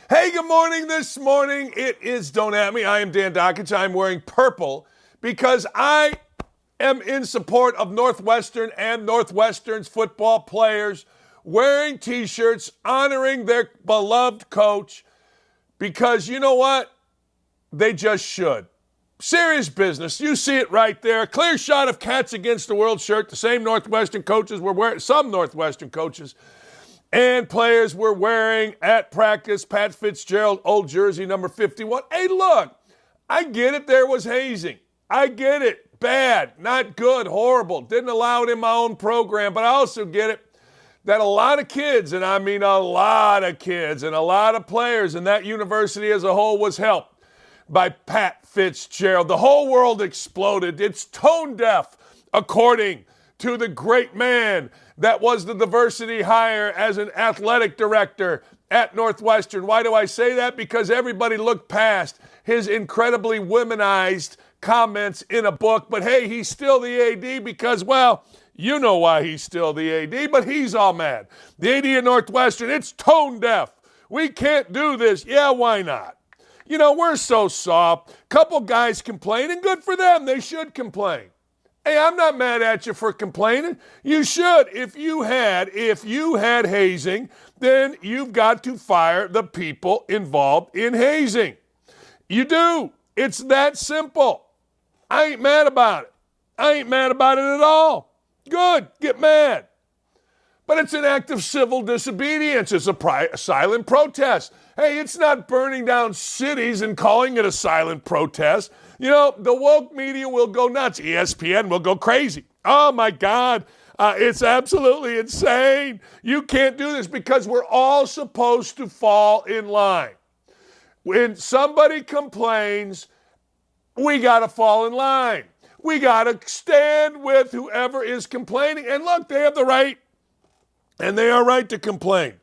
Hey, good morning. This morning it is Don't At Me. I am Dan Dakich. I'm wearing purple because I am in support of Northwestern and Northwestern's football players wearing T-shirts honoring their beloved coach because you know what? They just should. Serious business. You see it right there. Clear shot of Cats Against the World shirt. The same Northwestern coaches were wearing, some Northwestern coaches and players were wearing at practice Pat Fitzgerald, old jersey number 51. Hey, look, I get it. There was hazing. I get it. Bad, not good, horrible. Didn't allow it in my own program. But I also get it that a lot of kids, and I mean a lot of kids and a lot of players in that university as a whole was helped by Pat Fitzgerald. The whole world exploded. It's tone deaf, according to the great man that was the diversity hire as an athletic director at Northwestern. Why do I say that? Because everybody looked past his incredibly womanized comments in a book. But hey, he's still the AD because, well, you know why he's still the AD, but he's all mad. The AD at Northwestern, it's tone deaf. We can't do this. Yeah, why not? You know, we're so soft. Couple guys complain, and good for them. They should complain. Hey, I'm not mad at you for complaining. You should. If you had hazing, then you've got to fire the people involved in hazing. You do. It's that simple. I ain't mad about it. I ain't mad about it at all. Good. Get mad. But it's an act of civil disobedience. It's a silent protest. Hey, it's not burning down cities and calling it a silent protest. You know, the woke media will go nuts. ESPN will go crazy. Oh, my God. It's absolutely insane. You can't do this because we're all supposed to fall in line. When somebody complains, we got to fall in line. We got to stand with whoever is complaining. And look, they have the right, and they are right to complain.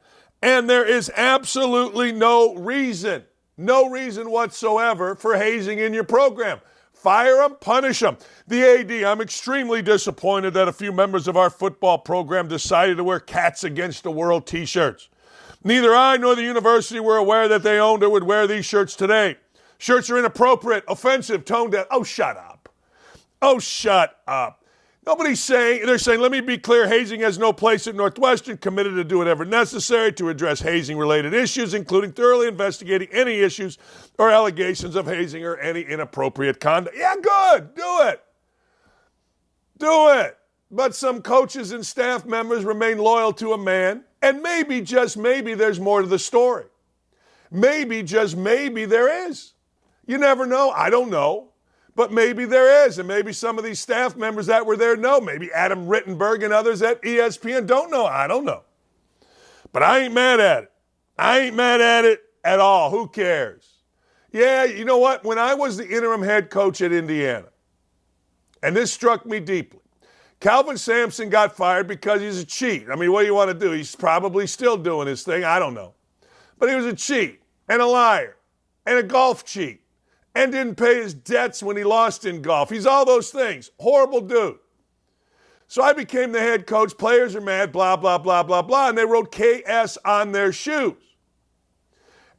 And there is absolutely no reason whatsoever for hazing in your program. Fire them, punish them. The AD, I'm extremely disappointed that a few members of our football program decided to wear Cats Against the World T-shirts. Neither I nor the university were aware that they owned or would wear these shirts today. Shirts are inappropriate, offensive, tone deaf. Oh, shut up. Oh, shut up. They're saying, let me be clear, hazing has no place at Northwestern, committed to do whatever necessary to address hazing-related issues, including thoroughly investigating any issues or allegations of hazing or any inappropriate conduct. Yeah, good. Do it. Do it. But some coaches and staff members remain loyal to a man, and maybe, just maybe, there's more to the story. Maybe, just maybe, there is. You never know. I don't know. But maybe there is, and maybe some of these staff members that were there know. Maybe Adam Rittenberg and others at ESPN don't know. I don't know. But I ain't mad at it. I ain't mad at it at all. Who cares? Yeah, you know what? When I was the interim head coach at Indiana, and this struck me deeply, Calvin Sampson got fired because he's a cheat. I mean, what do you want to do? He's probably still doing his thing. I don't know. But he was a cheat and a liar and a golf cheat. And didn't pay his debts when he lost in golf. He's all those things. Horrible dude. So I became the head coach. Players are mad, blah, blah, blah, blah, blah. And they wrote KS on their shoes.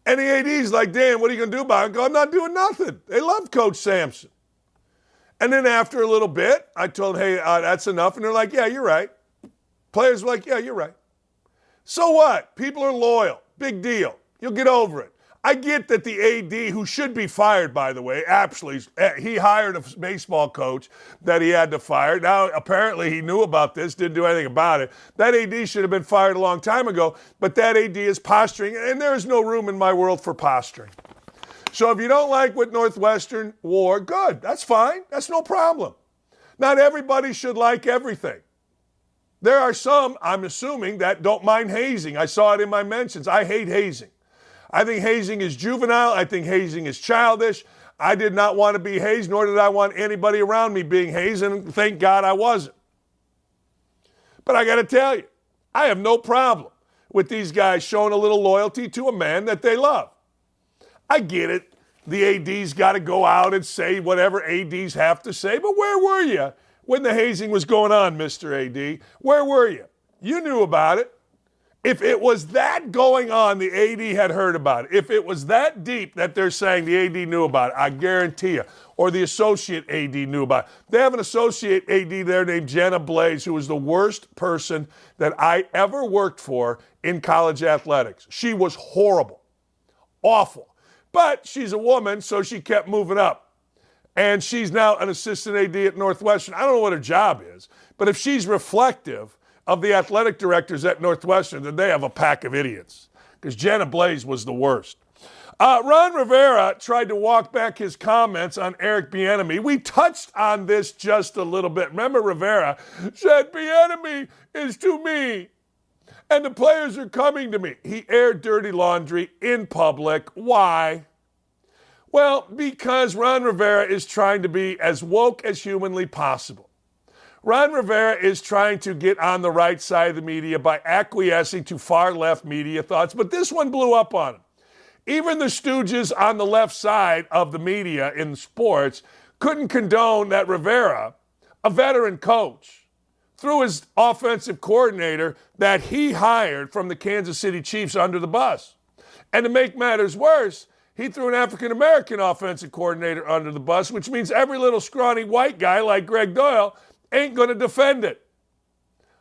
And the AD's like, Dan, what are you going to do about it? I go, I'm not doing nothing. They love Coach Sampson. And then after a little bit, I told, hey, that's enough. And they're like, yeah, you're right. Players were like, yeah, you're right. So what? People are loyal. Big deal. You'll get over it. I get that the AD, who should be fired, by the way, actually, he hired a baseball coach that he had to fire. Now, apparently he knew about this, didn't do anything about it. That AD should have been fired a long time ago, but that AD is posturing, and there is no room in my world for posturing. So if you don't like what Northwestern wore, good. That's fine. That's no problem. Not everybody should like everything. There are some, I'm assuming, that don't mind hazing. I saw it in my mentions. I hate hazing. I think hazing is juvenile. I think hazing is childish. I did not want to be hazed, nor did I want anybody around me being hazed, and thank God I wasn't. But I got to tell you, I have no problem with these guys showing a little loyalty to a man that they love. I get it. The AD's got to go out and say whatever ADs have to say, but where were you when the hazing was going on, Mr. AD? Where were you? You knew about it. If it was that going on, the AD had heard about it. If it was that deep that they're saying the AD knew about it, I guarantee you, or the associate AD knew about it. They have an associate AD there named Jenna Blaze, who was the worst person that I ever worked for in college athletics. She was horrible, awful. But she's a woman, so she kept moving up. And she's now an assistant AD at Northwestern. I don't know what her job is, but if she's reflective of the athletic directors at Northwestern, then they have a pack of idiots, because Jenna Blaze was the worst. Ron Rivera tried to walk back his comments on Eric Biniemy. We touched on this just a little bit. Remember, Rivera said, Bieniemy is to me, and the players are coming to me. He aired dirty laundry in public. Why? Well, because Ron Rivera is trying to be as woke as humanly possible. Ron Rivera is trying to get on the right side of the media by acquiescing to far-left media thoughts, but this one blew up on him. Even the stooges on the left side of the media in sports couldn't condone that Rivera, a veteran coach, threw his offensive coordinator that he hired from the Kansas City Chiefs under the bus. And to make matters worse, he threw an African-American offensive coordinator under the bus, which means every little scrawny white guy like Greg Doyle ain't going to defend it.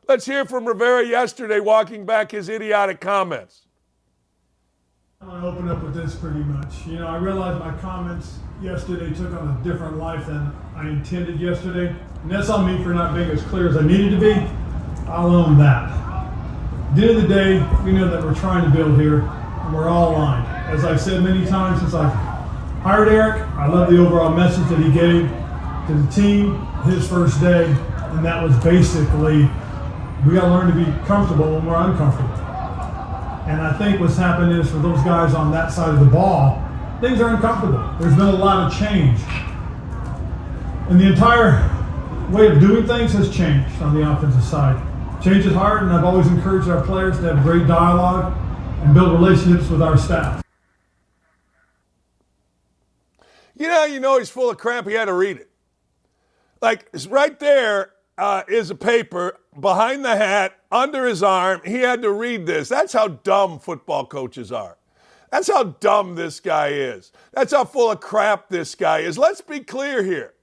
Let's hear from Rivera yesterday walking back his idiotic comments. I want to open up with this pretty much. I realized my comments yesterday took on a different life than I intended yesterday. And that's on me for not being as clear as I needed to be. I'll own that. At the end of the day, we know that we're trying to build here, and we're all aligned. As I've said many times since I hired Eric, I love the overall message that he gave to the team his first day, and that was basically, we got to learn to be comfortable when we're uncomfortable. And I think what's happened is for those guys on that side of the ball, things are uncomfortable. There's been a lot of change. And the entire way of doing things has changed on the offensive side. Change is hard, and I've always encouraged our players to have great dialogue and build relationships with our staff. You know he's full of crap. He had to read it. Like, right there is a paper behind the hat, under his arm. He had to read this. That's how dumb football coaches are. That's how dumb this guy is. That's how full of crap this guy is. Let's be clear here.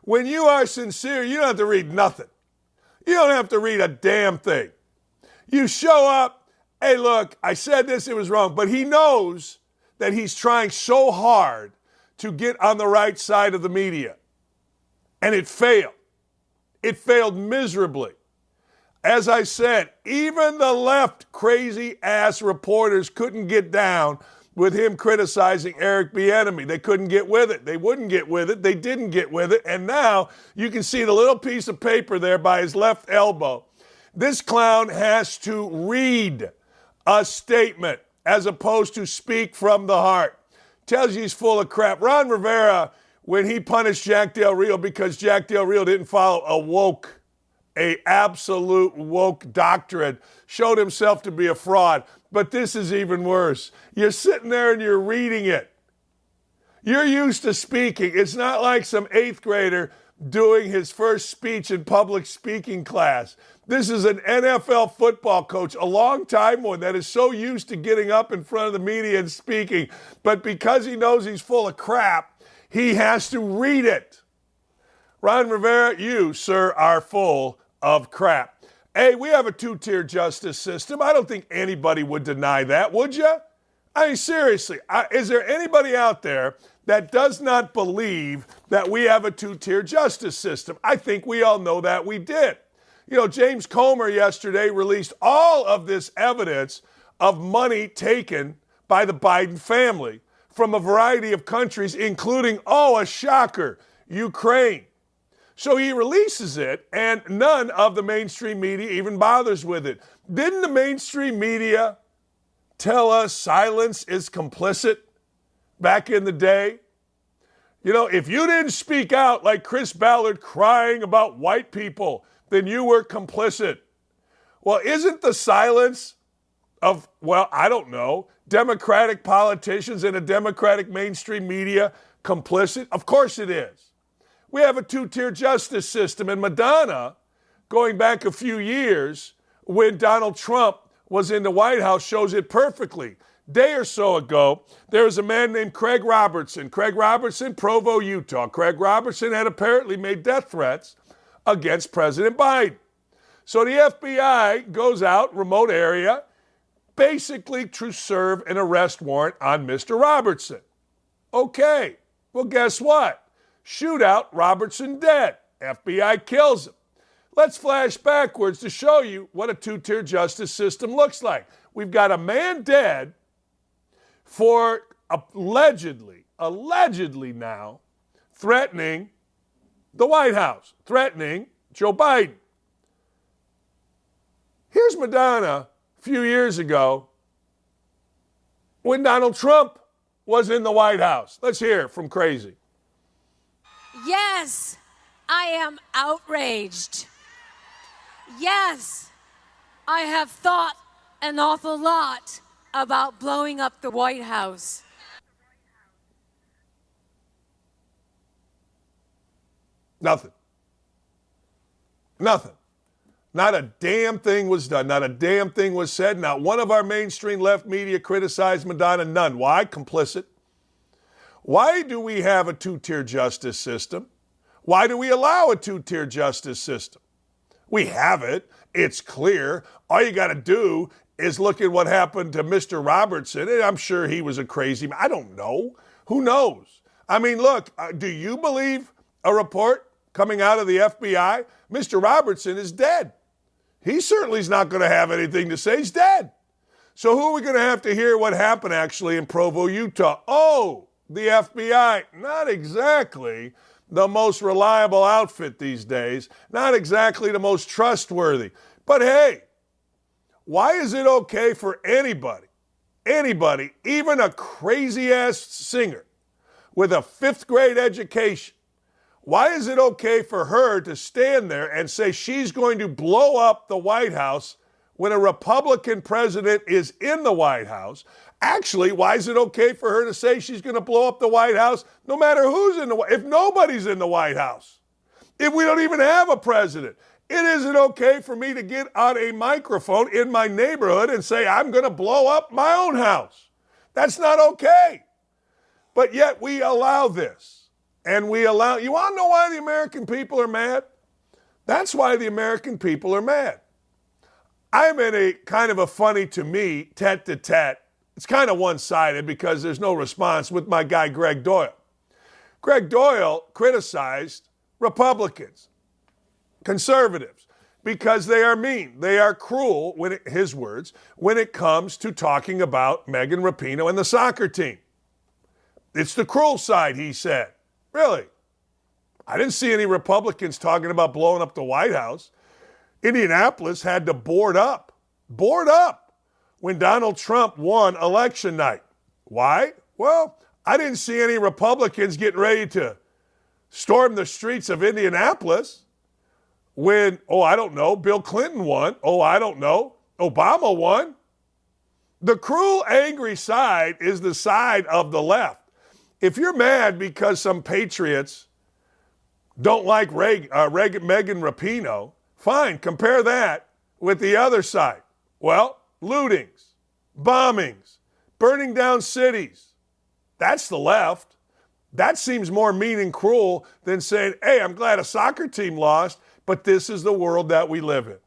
When you are sincere, you don't have to read nothing. You don't have to read a damn thing. You show up, hey, look, I said this, it was wrong. But he knows that he's trying so hard to get on the right side of the media. And it failed. It failed miserably. As I said, even the left crazy-ass reporters couldn't get down with him criticizing Eric Biniemy. They couldn't get with it. They wouldn't get with it. They didn't get with it. And now you can see the little piece of paper there by his left elbow. This clown has to read a statement as opposed to speak from the heart. Tells you he's full of crap. Ron Rivera, when he punished Jack Del Rio because Jack Del Rio didn't follow a absolute woke doctrine, showed himself to be a fraud. But this is even worse. You're sitting there and you're reading it. You're used to speaking. It's not like some 8th grader doing his first speech in public speaking class. This is an NFL football coach, a long-time one that is so used to getting up in front of the media and speaking. But because he knows he's full of crap, he has to read it. Ron Rivera, you, sir, are full of crap. Hey, we have a 2-tier justice system. I don't think anybody would deny that, would you? I mean, seriously, is there anybody out there that does not believe that we have a 2-tier justice system? I think we all know that we did. James Comer yesterday released all of this evidence of money taken by the Biden family from a variety of countries, including, a shocker, Ukraine. So he releases it, and none of the mainstream media even bothers with it. Didn't the mainstream media tell us silence is complicit back in the day? If you didn't speak out like Chris Ballard crying about white people, then you were complicit. Well, isn't the silence of, I don't know, Democratic politicians and a Democratic mainstream media complicit? Of course it is. We have a 2-tier justice system. And Madonna, going back a few years, when Donald Trump was in the White House shows it perfectly. Day or so ago, there was a man named Craig Robertson. Craig Robertson, Provo, Utah. Craig Robertson had apparently made death threats against President Biden. So the FBI goes out, remote area, basically to serve an arrest warrant on Mr. Robertson. Okay, well, guess what? Shootout, Robertson dead. FBI kills him. Let's flash backwards to show you what a two-tier justice system looks like. We've got a man dead for allegedly now threatening the White House, threatening Joe Biden. Here's Madonna a few years ago when Donald Trump was in the White House. Let's hear it from Crazy. Yes, I am outraged. Yes, I have thought an awful lot about blowing up the White House. Nothing. Not a damn thing was done. Not a damn thing was said. Not one of our mainstream left media criticized Madonna. None. Why? Complicit. Why do we have a two-tier justice system? Why do we allow a two-tier justice system? We have it. It's clear. All you got to do is look at what happened to Mr. Robertson. And I'm sure he was a crazy man. I don't know. Who knows? I mean, look, do you believe a report coming out of the FBI? Mr. Robertson is dead. He certainly is not going to have anything to say. He's dead. So who are we going to have to hear what happened actually in Provo, Utah? Oh, the FBI. Not exactly the most reliable outfit these days. Not exactly the most trustworthy. But hey, why is it okay for anybody, even a crazy-ass singer with a fifth grade education, why is it okay for her to stand there and say she's going to blow up the White House when a Republican president is in the White House? Actually, why is it okay for her to say she's going to blow up the White House no matter who's in the White House? If nobody's in the White House, if we don't even have a president, it isn't okay for me to get on a microphone in my neighborhood and say I'm going to blow up my own house. That's not okay. But yet we allow this. And you want to know why the American people are mad? That's why the American people are mad. I'm in a kind of a funny, to me, tete-a-tete. It's kind of one-sided because there's no response with my guy Greg Doyle. Greg Doyle criticized Republicans, conservatives, because they are mean. They are cruel, his words, when it comes to talking about Megan Rapinoe and the soccer team. It's the cruel side, he said. Really? I didn't see any Republicans talking about blowing up the White House. Indianapolis had to board up when Donald Trump won election night. Why? Well, I didn't see any Republicans getting ready to storm the streets of Indianapolis when, I don't know, Bill Clinton won. I don't know, Obama won. The cruel, angry side is the side of the left. If you're mad because some patriots don't like Megan Rapinoe, fine, compare that with the other side. Well, lootings, bombings, burning down cities. That's the left. That seems more mean and cruel than saying, hey, I'm glad a soccer team lost, but this is the world that we live in.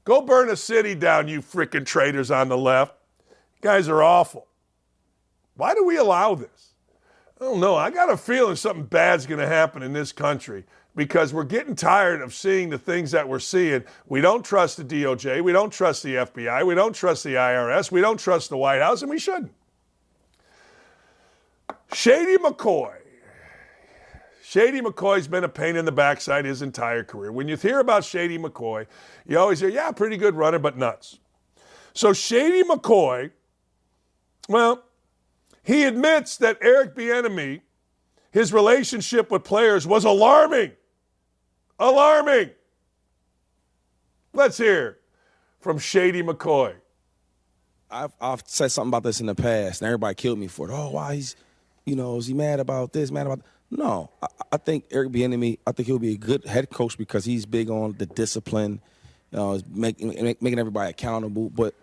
Go burn a city down, you freaking traitors on the left. You guys are awful. Why do we allow this? I don't know. I got a feeling something bad's going to happen in this country because we're getting tired of seeing the things that we're seeing. We don't trust the DOJ. We don't trust the FBI. We don't trust the IRS. We don't trust the White House, and we shouldn't. Shady McCoy. Shady McCoy's been a pain in the backside his entire career. When you hear about Shady McCoy, you always hear, yeah, pretty good runner, but nuts. So Shady McCoy, well, he admits that Eric Biniemy, his relationship with players was alarming. Alarming. Let's hear from Shady McCoy. I've said something about this in the past, and everybody killed me for it. Oh, why is he mad about this, mad about that? No, I think Eric Biniemy, I think he'll be a good head coach because he's big on the discipline. making everybody accountable. But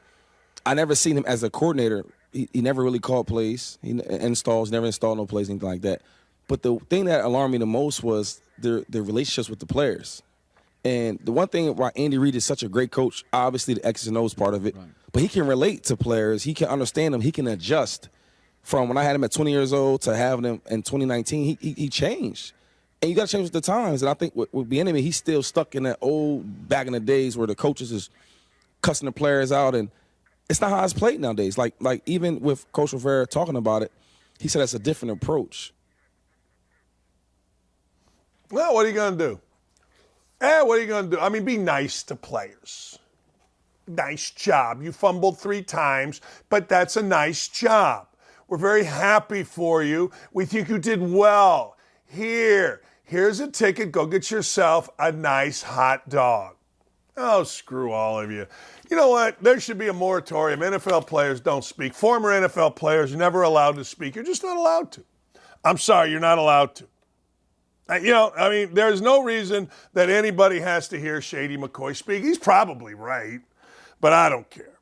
I never seen him as a coordinator. He never really called plays. He never installed no plays, anything like that. But the thing that alarmed me the most was their relationships with the players. And the one thing why Andy Reid is such a great coach, obviously the X's and O's part of it, but he can relate to players. He can understand them. He can adjust. From when I had him at 20 years old to having him in 2019, he changed. And you got to change with the times. And I think with Bieniemy, he's still stuck in that old back in the days where the coaches is cussing the players out. And it's not how it's played nowadays. Like even with Coach Rivera talking about it, he said that's a different approach. Well, what are you going to do? What are you going to do? I mean, be nice to players. Nice job. You fumbled 3 times, but that's a nice job. We're very happy for you. We think you did well. Here's a ticket. Go get yourself a nice hot dog. Oh, screw all of you. You know what? There should be a moratorium. NFL players don't speak. Former NFL players are never allowed to speak. You're just not allowed to. I'm sorry, you're not allowed to. There's no reason that anybody has to hear Shady McCoy speak. He's probably right, but I don't care.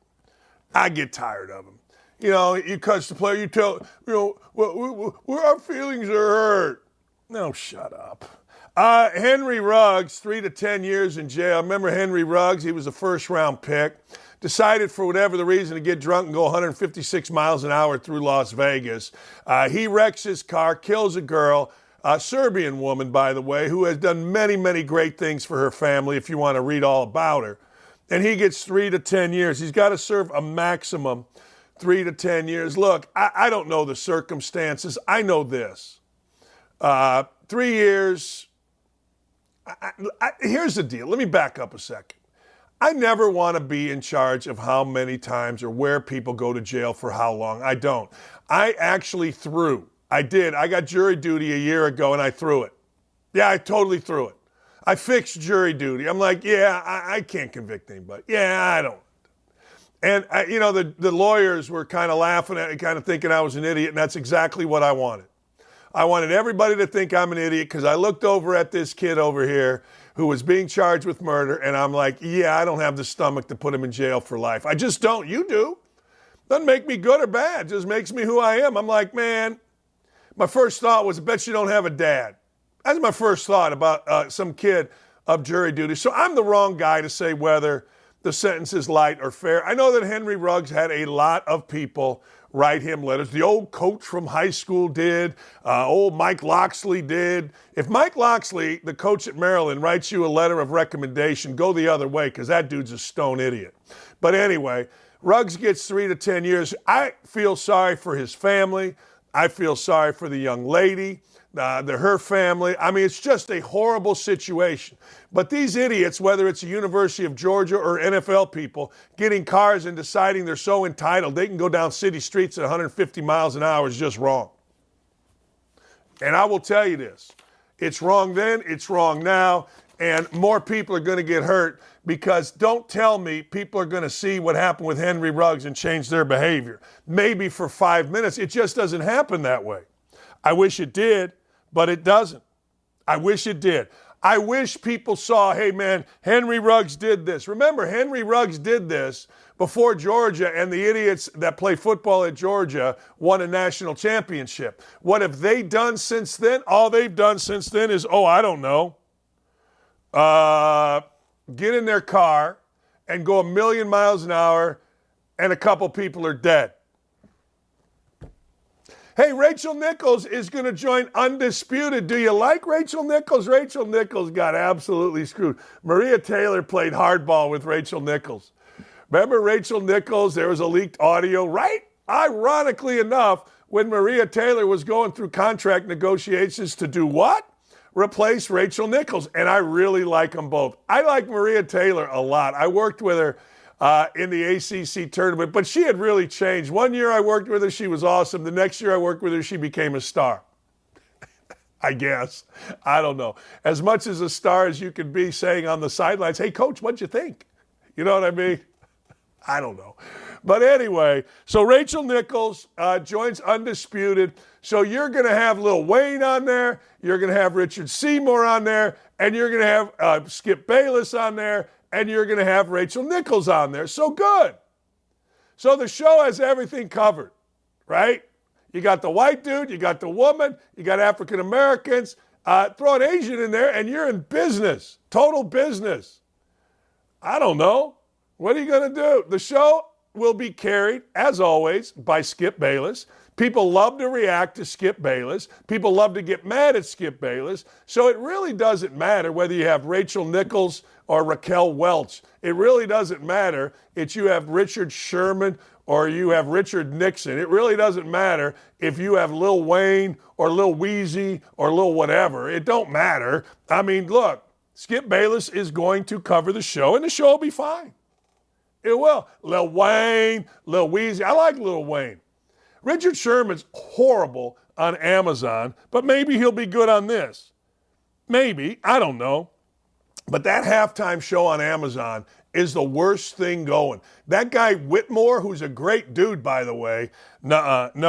I get tired of him. You cuss the player, you tell, our feelings are hurt. No, shut up. Henry Ruggs, 3 to 10 years in jail. Remember Henry Ruggs? He was a first-round pick. Decided for whatever the reason to get drunk and go 156 miles an hour through Las Vegas. He wrecks his car, kills a girl, a Serbian woman, by the way, who has done many, many great things for her family, if you want to read all about her. And he gets 3 to 10 years. He's got to serve a maximum 3 to 10 years. Look, I don't know the circumstances. I know this. 3 years. Here's the deal. Let me back up a second. I never want to be in charge of how many times or where people go to jail for how long. I don't. I actually threw. I did. I got jury duty a year ago and I threw it. Yeah, I totally threw it. I fixed jury duty. I'm like, I can't convict anybody. Yeah, I don't. And, the lawyers were kind of laughing at me, kind of thinking I was an idiot, and that's exactly what I wanted. I wanted everybody to think I'm an idiot because I looked over at this kid over here who was being charged with murder, and I'm like, I don't have the stomach to put him in jail for life. I just don't. You do. Doesn't make me good or bad. Just makes me who I am. I'm like, man, my first thought was, I bet you don't have a dad. That's my first thought about some kid of jury duty. So I'm the wrong guy to say whether the sentence is light or fair. I know that Henry Ruggs had a lot of people write him letters. The old coach from high school did. Old Mike Loxley did. If Mike Loxley, the coach at Maryland, writes you a letter of recommendation, go the other way because that dude's a stone idiot. But anyway, Ruggs gets 3 to 10 years. I feel sorry for his family. I feel sorry for the young lady. Her family. I mean, it's just a horrible situation. But these idiots, whether it's the University of Georgia or NFL people, getting cars and deciding they're so entitled they can go down city streets at 150 miles an hour is just wrong. And I will tell you this. It's wrong then, it's wrong now, and more people are going to get hurt because don't tell me people are going to see what happened with Henry Ruggs and change their behavior. Maybe for 5 minutes. It just doesn't happen that way. I wish it did. But it doesn't. I wish it did. I wish people saw, hey, man, Henry Ruggs did this. Remember, Henry Ruggs did this before Georgia and the idiots that play football at Georgia won a national championship. What have they done since then? All they've done since then is, I don't know, get in their car and go 1,000,000 miles an hour and a couple people are dead. Hey, Rachel Nichols is going to join Undisputed. Do you like Rachel Nichols? Rachel Nichols got absolutely screwed. Maria Taylor played hardball with Rachel Nichols. Remember Rachel Nichols? There was a leaked audio, right? Ironically enough, when Maria Taylor was going through contract negotiations to do what? Replace Rachel Nichols. And I really like them both. I like Maria Taylor a lot. I worked with her in the ACC tournament, but she had really changed. One year I worked with her, she was awesome. The next year I worked with her, she became a star. I guess. I don't know. As much as a star as you can be saying on the sidelines, hey, coach, what'd you think? You know what I mean? I don't know. But anyway, so Rachel Nichols joins Undisputed. So you're going to have Lil Wayne on there. You're going to have Richard Seymour on there. And you're going to have Skip Bayless on there. And you're going to have Rachel Nichols on there. So good. So the show has everything covered, right? You got the white dude. You got the woman. You got African Americans. Throw an Asian in there, and you're in business. Total business. I don't know. What are you going to do? The show will be carried, as always, by Skip Bayless. People love to react to Skip Bayless. People love to get mad at Skip Bayless. So it really doesn't matter whether you have Rachel Nichols or Raquel Welch. It really doesn't matter if you have Richard Sherman or you have Richard Nixon. It really doesn't matter if you have Lil Wayne or Lil Weezy or Lil whatever. It don't matter. I mean, look, Skip Bayless is going to cover the show, and the show will be fine. It will. Lil Wayne, Lil Weezy. I like Lil Wayne. Richard Sherman's horrible on Amazon, but maybe he'll be good on this. Maybe. I don't know. But that halftime show on Amazon is the worst thing going. That guy Whitmore, who's a great dude, by the way, no.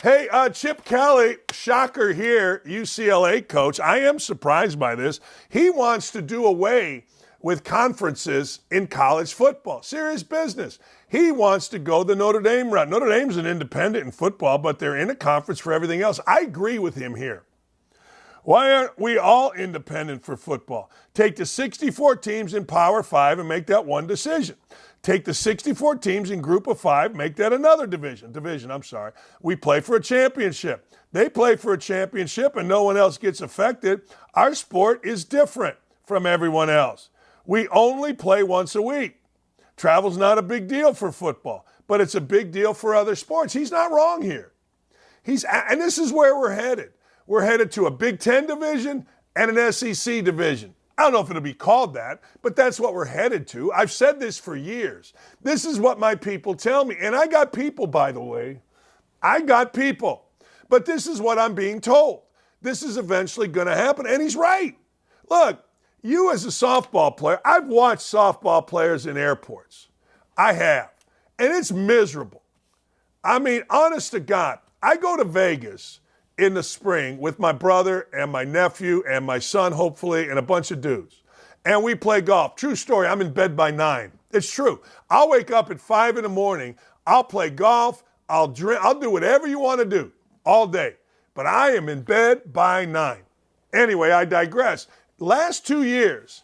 Hey, Chip Kelly, shocker here, UCLA coach. I am surprised by this. He wants to do away with conferences in college football. Serious business. He wants to go the Notre Dame route. Notre Dame's an independent in football, but they're in a conference for everything else. I agree with him here. Why aren't we all independent for football? Take the 64 teams in Power 5 and make that one decision. Take the 64 teams in Group of 5, make that another division. We play for a championship. They play for a championship and no one else gets affected. Our sport is different from everyone else. We only play once a week. Travel's not a big deal for football, but it's a big deal for other sports. He's not wrong here. And this is where we're headed. We're headed to a Big Ten division and an SEC division. I don't know if it'll be called that, but that's what we're headed to. I've said this for years. This is what my people tell me. And I got people, by the way. I got people. But this is what I'm being told. This is eventually going to happen. And he's right. Look, you as a softball player, I've watched softball players in airports. I have. And it's miserable. I mean, honest to God, I go to Vegas in the spring with my brother and my nephew and my son, hopefully, and a bunch of dudes. And we play golf. True story, I'm in bed by 9. It's true. I'll wake up at 5 in the morning. I'll play golf. I'll drink. I'll do whatever you want to do all day. But I am in bed by 9. Anyway, I digress. Last 2 years,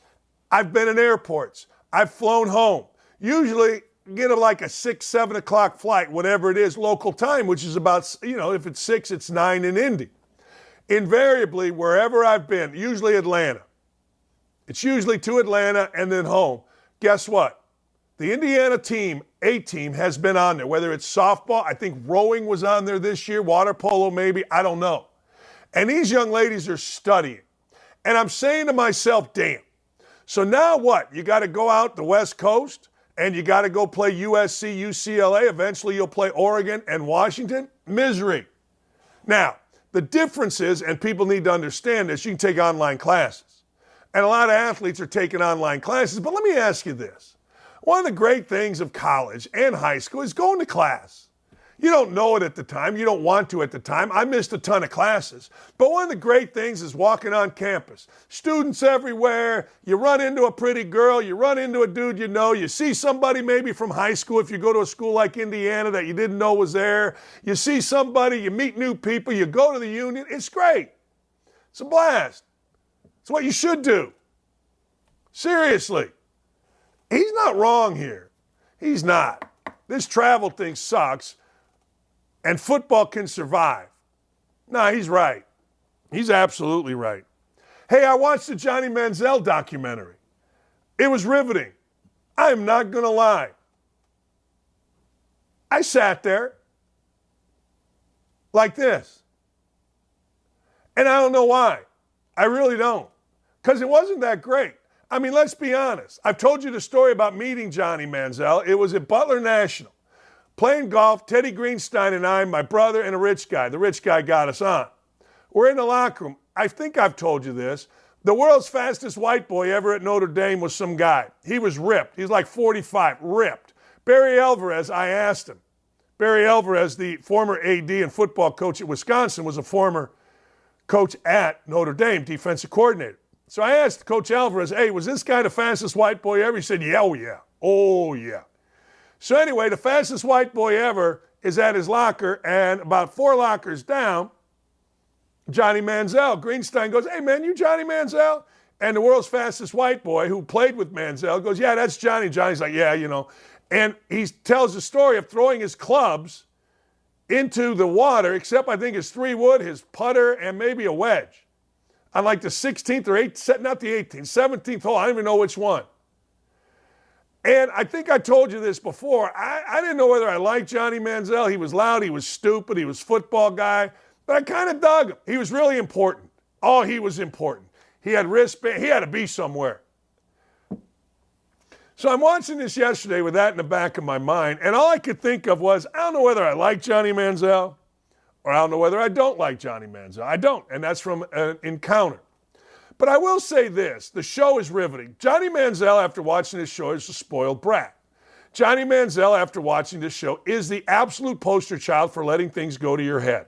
I've been in airports. I've flown home. Usually, get like a 6, 7 o'clock flight, whatever it is, local time, which is about, if it's 6, it's 9 in Indy. Invariably, wherever I've been, usually Atlanta. It's usually to Atlanta and then home. Guess what? The Indiana team, A-team, has been on there, whether it's softball, I think rowing was on there this year, water polo maybe, I don't know. And these young ladies are studying. And I'm saying to myself, damn. So now what? You got to go out the West Coast and you got to go play USC, UCLA. Eventually you'll play Oregon and Washington. Misery. Now, the difference is, and people need to understand this, you can take online classes. And a lot of athletes are taking online classes. But let me ask you this. One of the great things of college and high school is going to class. You don't know it at the time. You don't want to at the time. I missed a ton of classes. But one of the great things is walking on campus. Students everywhere. You run into a pretty girl. You run into a dude you know. You see somebody maybe from high school if you go to a school like Indiana that you didn't know was there. You see somebody. You meet new people. You go to the union. It's great. It's a blast. It's what you should do. Seriously. He's not wrong here. He's not. This travel thing sucks. And football can survive. No, he's right. He's absolutely right. Hey, I watched the Johnny Manziel documentary. It was riveting. I am not going to lie. I sat there like this. And I don't know why. I really don't. Because it wasn't that great. I mean, let's be honest. I've told you the story about meeting Johnny Manziel. It was at Butler National. Playing golf, Teddy Greenstein and I, my brother and a rich guy. The rich guy got us on. We're in the locker room. I think I've told you this, The world's fastest white boy ever at Notre Dame was some guy. He was ripped. He's like 45, ripped. Barry Alvarez, I asked him. Barry Alvarez, the former AD and football coach at Wisconsin, was a former coach at Notre Dame, defensive coordinator. So I asked Coach Alvarez, hey, was this guy the fastest white boy ever? He said, yeah, oh yeah, oh yeah. So anyway, the fastest white boy ever is at his locker, and about 4 lockers down, Johnny Manziel. Greenstein goes, hey man, you Johnny Manziel? And the world's fastest white boy who played with Manziel goes, yeah, that's Johnny. Johnny's like, yeah, you know. And he tells the story of throwing his clubs into the water, except I think his 3-wood, his putter, and maybe a wedge. On like the 16th or 18th, not the 18th, 17th hole, I don't even know which one. And I think I told you this before. I didn't know whether I liked Johnny Manziel. He was loud, he was stupid, he was a football guy. But I kind of dug him. He was really important. Oh, he was important. He had wristband. He had to be somewhere. So I'm watching this yesterday with that in the back of my mind, and all I could think of was, I don't know whether I like Johnny Manziel or I don't know whether I don't like Johnny Manziel. I don't, and that's from an encounter. But I will say this. The show is riveting. Johnny Manziel, after watching this show, is a spoiled brat. Johnny Manziel, after watching this show, is the absolute poster child for letting things go to your head.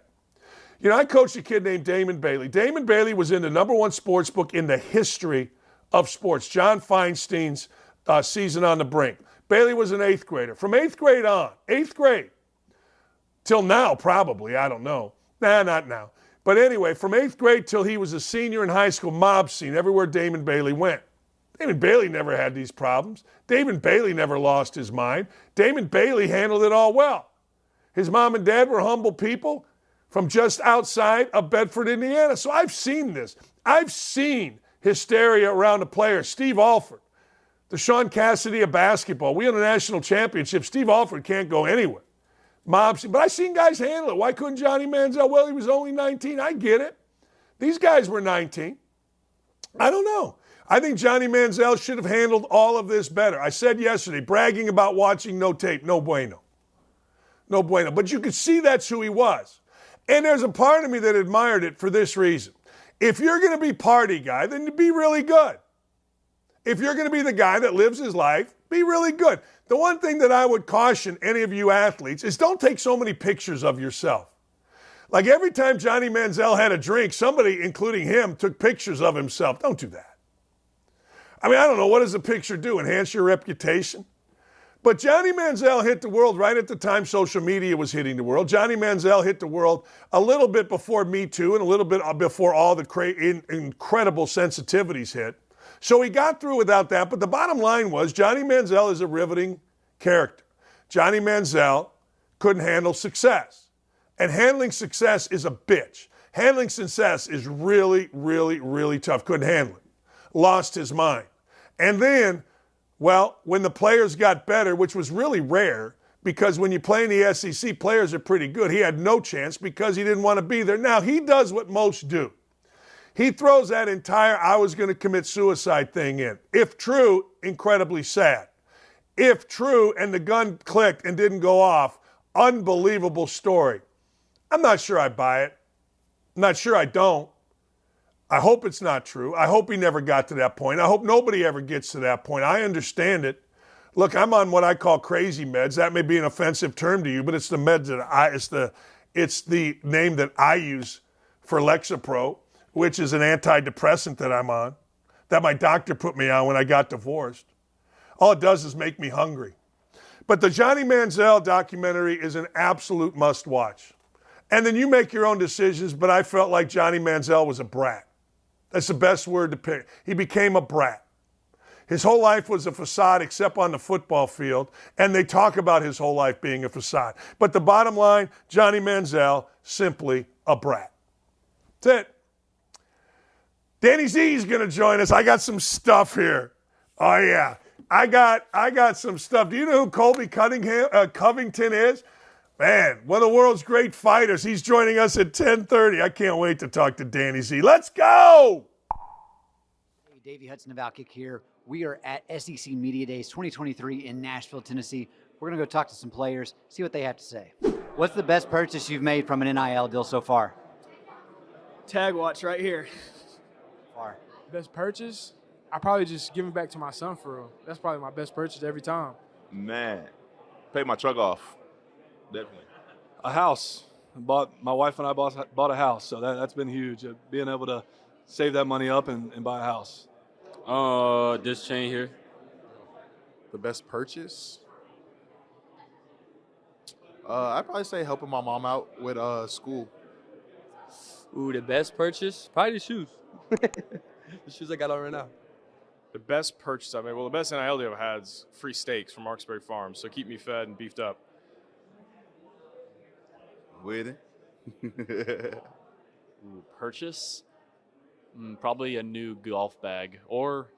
You know, I coached a kid named Damon Bailey. Damon Bailey was in the #1 sports book in the history of sports, John Feinstein's Season on the Brink. Bailey was an 8th grader. From 8th grade on, 8th grade, till now probably, I don't know. Nah, not now. But anyway, from 8th grade till he was a senior in high school, mob scene, everywhere Damon Bailey went. Damon Bailey never had these problems. Damon Bailey never lost his mind. Damon Bailey handled it all well. His mom and dad were humble people from just outside of Bedford, Indiana. So I've seen this. I've seen hysteria around the players. Steve Alford, the Sean Cassidy of basketball. We won a national championship. Steve Alford can't go anywhere. Mobs, but I've seen guys handle it. Why couldn't Johnny Manziel? Well, he was only 19. I get it. These guys were 19. I don't know. I think Johnny Manziel should have handled all of this better. I said yesterday, bragging about watching no tape, no bueno. No bueno. But you could see that's who he was. And there's a part of me that admired it for this reason. If you're going to be party guy, then be really good. If you're going to be the guy that lives his life, be really good. The one thing that I would caution any of you athletes is don't take so many pictures of yourself. Like every time Johnny Manziel had a drink, somebody, including him, took pictures of himself. Don't do that. I mean, I don't know. What does a picture do? Enhance your reputation? But Johnny Manziel hit the world right at the time social media was hitting the world. Johnny Manziel hit the world a little bit before Me Too and a little bit before all the incredible sensitivities hit. So he got through without that. But the bottom line was Johnny Manziel is a riveting character. Johnny Manziel couldn't handle success. And handling success is a bitch. Handling success is really, really, really tough. Couldn't handle it. Lost his mind. And then, well, when the players got better, which was really rare, because when you play in the SEC, players are pretty good. He had no chance because he didn't want to be there. Now, he does what most do. He throws that entire I was going to commit suicide thing in. If true, incredibly sad. If true, and the gun clicked and didn't go off, unbelievable story. I'm not sure I buy it. I'm not sure I don't. I hope it's not true. I hope he never got to that point. I hope nobody ever gets to that point. I understand it. Look, I'm on what I call crazy meds. That may be an offensive term to you, but it's the meds that it's the name that I use for Lexapro, which is an antidepressant that I'm on, that my doctor put me on when I got divorced. All it does is make me hungry. But the Johnny Manziel documentary is an absolute must-watch. And then you make your own decisions, but I felt like Johnny Manziel was a brat. That's the best word to pick. He became a brat. His whole life was a facade except on the football field, and they talk about his whole life being a facade. But the bottom line, Johnny Manziel, simply a brat. That's it. Danny Z is going to join us. I got some stuff here. Oh, yeah. I got some stuff. Do you know who Colby Covington is? Man, one of the world's great fighters. He's joining us at 10:30. I can't wait to talk to Danny Z. Let's go! Hey, Davey Hudson of OutKick here. We are at SEC Media Days 2023 in Nashville, Tennessee. We're going to go talk to some players, see what they have to say. What's the best purchase you've made from an NIL deal so far? Tag watch right here. Best purchase? I probably just give it back to my son for real. That's probably my best purchase every time. Man, pay my truck off. Definitely. A house. My wife and I bought a house, so that's been huge. Being able to save that money up and buy a house. This chain here. The best purchase? I'd probably say helping my mom out with school. Ooh, the best purchase? Probably the shoes. The shoes I got on right now. The best purchase I made, well, the best NIL deal I've had is free steaks from Marksbury Farms, so keep me fed and beefed up. With it? Purchase? Probably a new golf bag. Or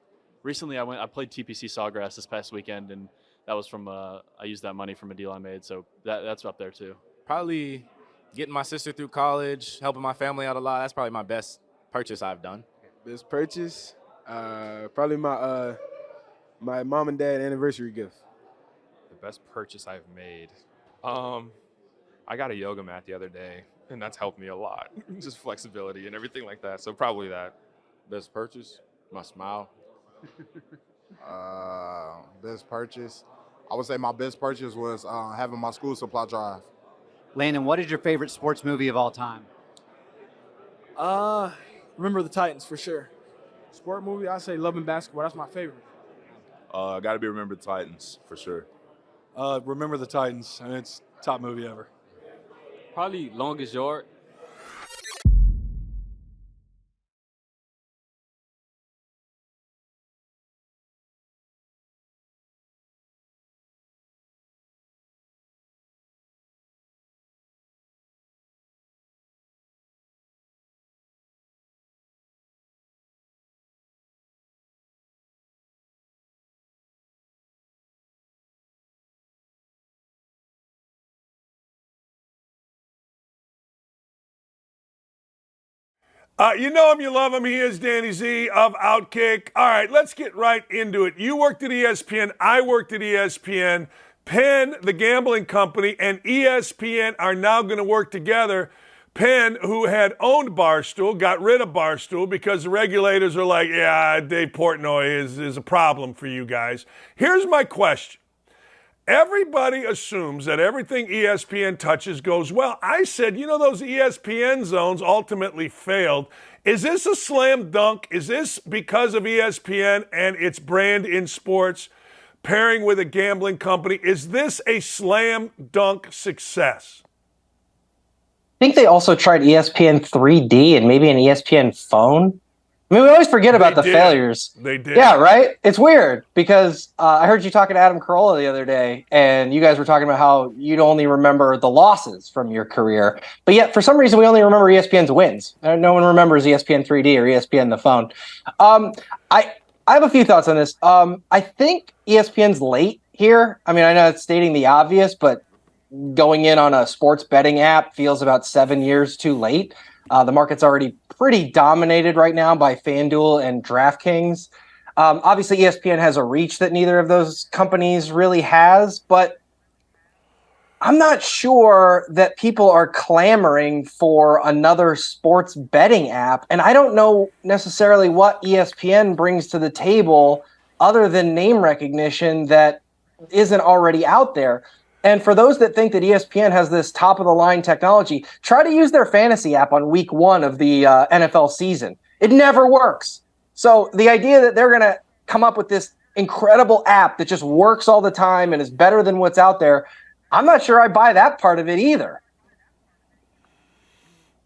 recently I played TPC Sawgrass this past weekend, and that was from I used that money from a deal I made, so that's up there too. Probably getting my sister through college, helping my family out a lot. That's probably my best purchase I've done. Best purchase? Probably my mom and dad anniversary gift. The best purchase I've made. I got a yoga mat the other day, and that's helped me a lot. Just flexibility and everything like that, so probably that. Best purchase? My smile. Best purchase? I would say my best purchase was having my school supply drive. Landon, what is your favorite sports movie of all time? Remember the Titans for sure. Sport movie, I say Love and Basketball. That's my favorite. Got to be Remember the Titans, for sure. Remember the Titans. I mean, it's top movie ever. Probably Longest Yard. You know him, you love him. He is Danny Z of OutKick. All right, let's get right into it. You worked at ESPN. I worked at ESPN. Penn, the gambling company, and ESPN are now going to work together. Penn, who had owned Barstool, got rid of Barstool because the regulators are like, yeah, Dave Portnoy is a problem for you guys. Here's my question. Everybody assumes that everything ESPN touches goes well. I said, you know, those ESPN zones ultimately failed. Is this a slam dunk? Is this because of ESPN and its brand in sports pairing with a gambling company? Is this a slam dunk success? I think they also tried ESPN 3D and maybe an ESPN phone. I mean, we always forget about the failures. They did. Yeah, right? It's weird because I heard you talking to Adam Carolla the other day, and you guys were talking about how you'd only remember the losses from your career. But yet, for some reason, we only remember ESPN's wins. No one remembers ESPN 3D or ESPN the phone. I have a few thoughts on this. I think ESPN's late here. I mean, I know it's stating the obvious, but going in on a sports betting app feels about 7 years too late. The market's already pretty dominated right now by FanDuel and DraftKings. Obviously, ESPN has a reach that neither of those companies really has, but I'm not sure that people are clamoring for another sports betting app. And I don't know necessarily what ESPN brings to the table other than name recognition that isn't already out there. And for those that think that ESPN has this top-of-the-line technology, try to use their fantasy app on week 1 of the NFL season. It never works. So the idea that they're going to come up with this incredible app that just works all the time and is better than what's out there, I'm not sure I buy that part of it either.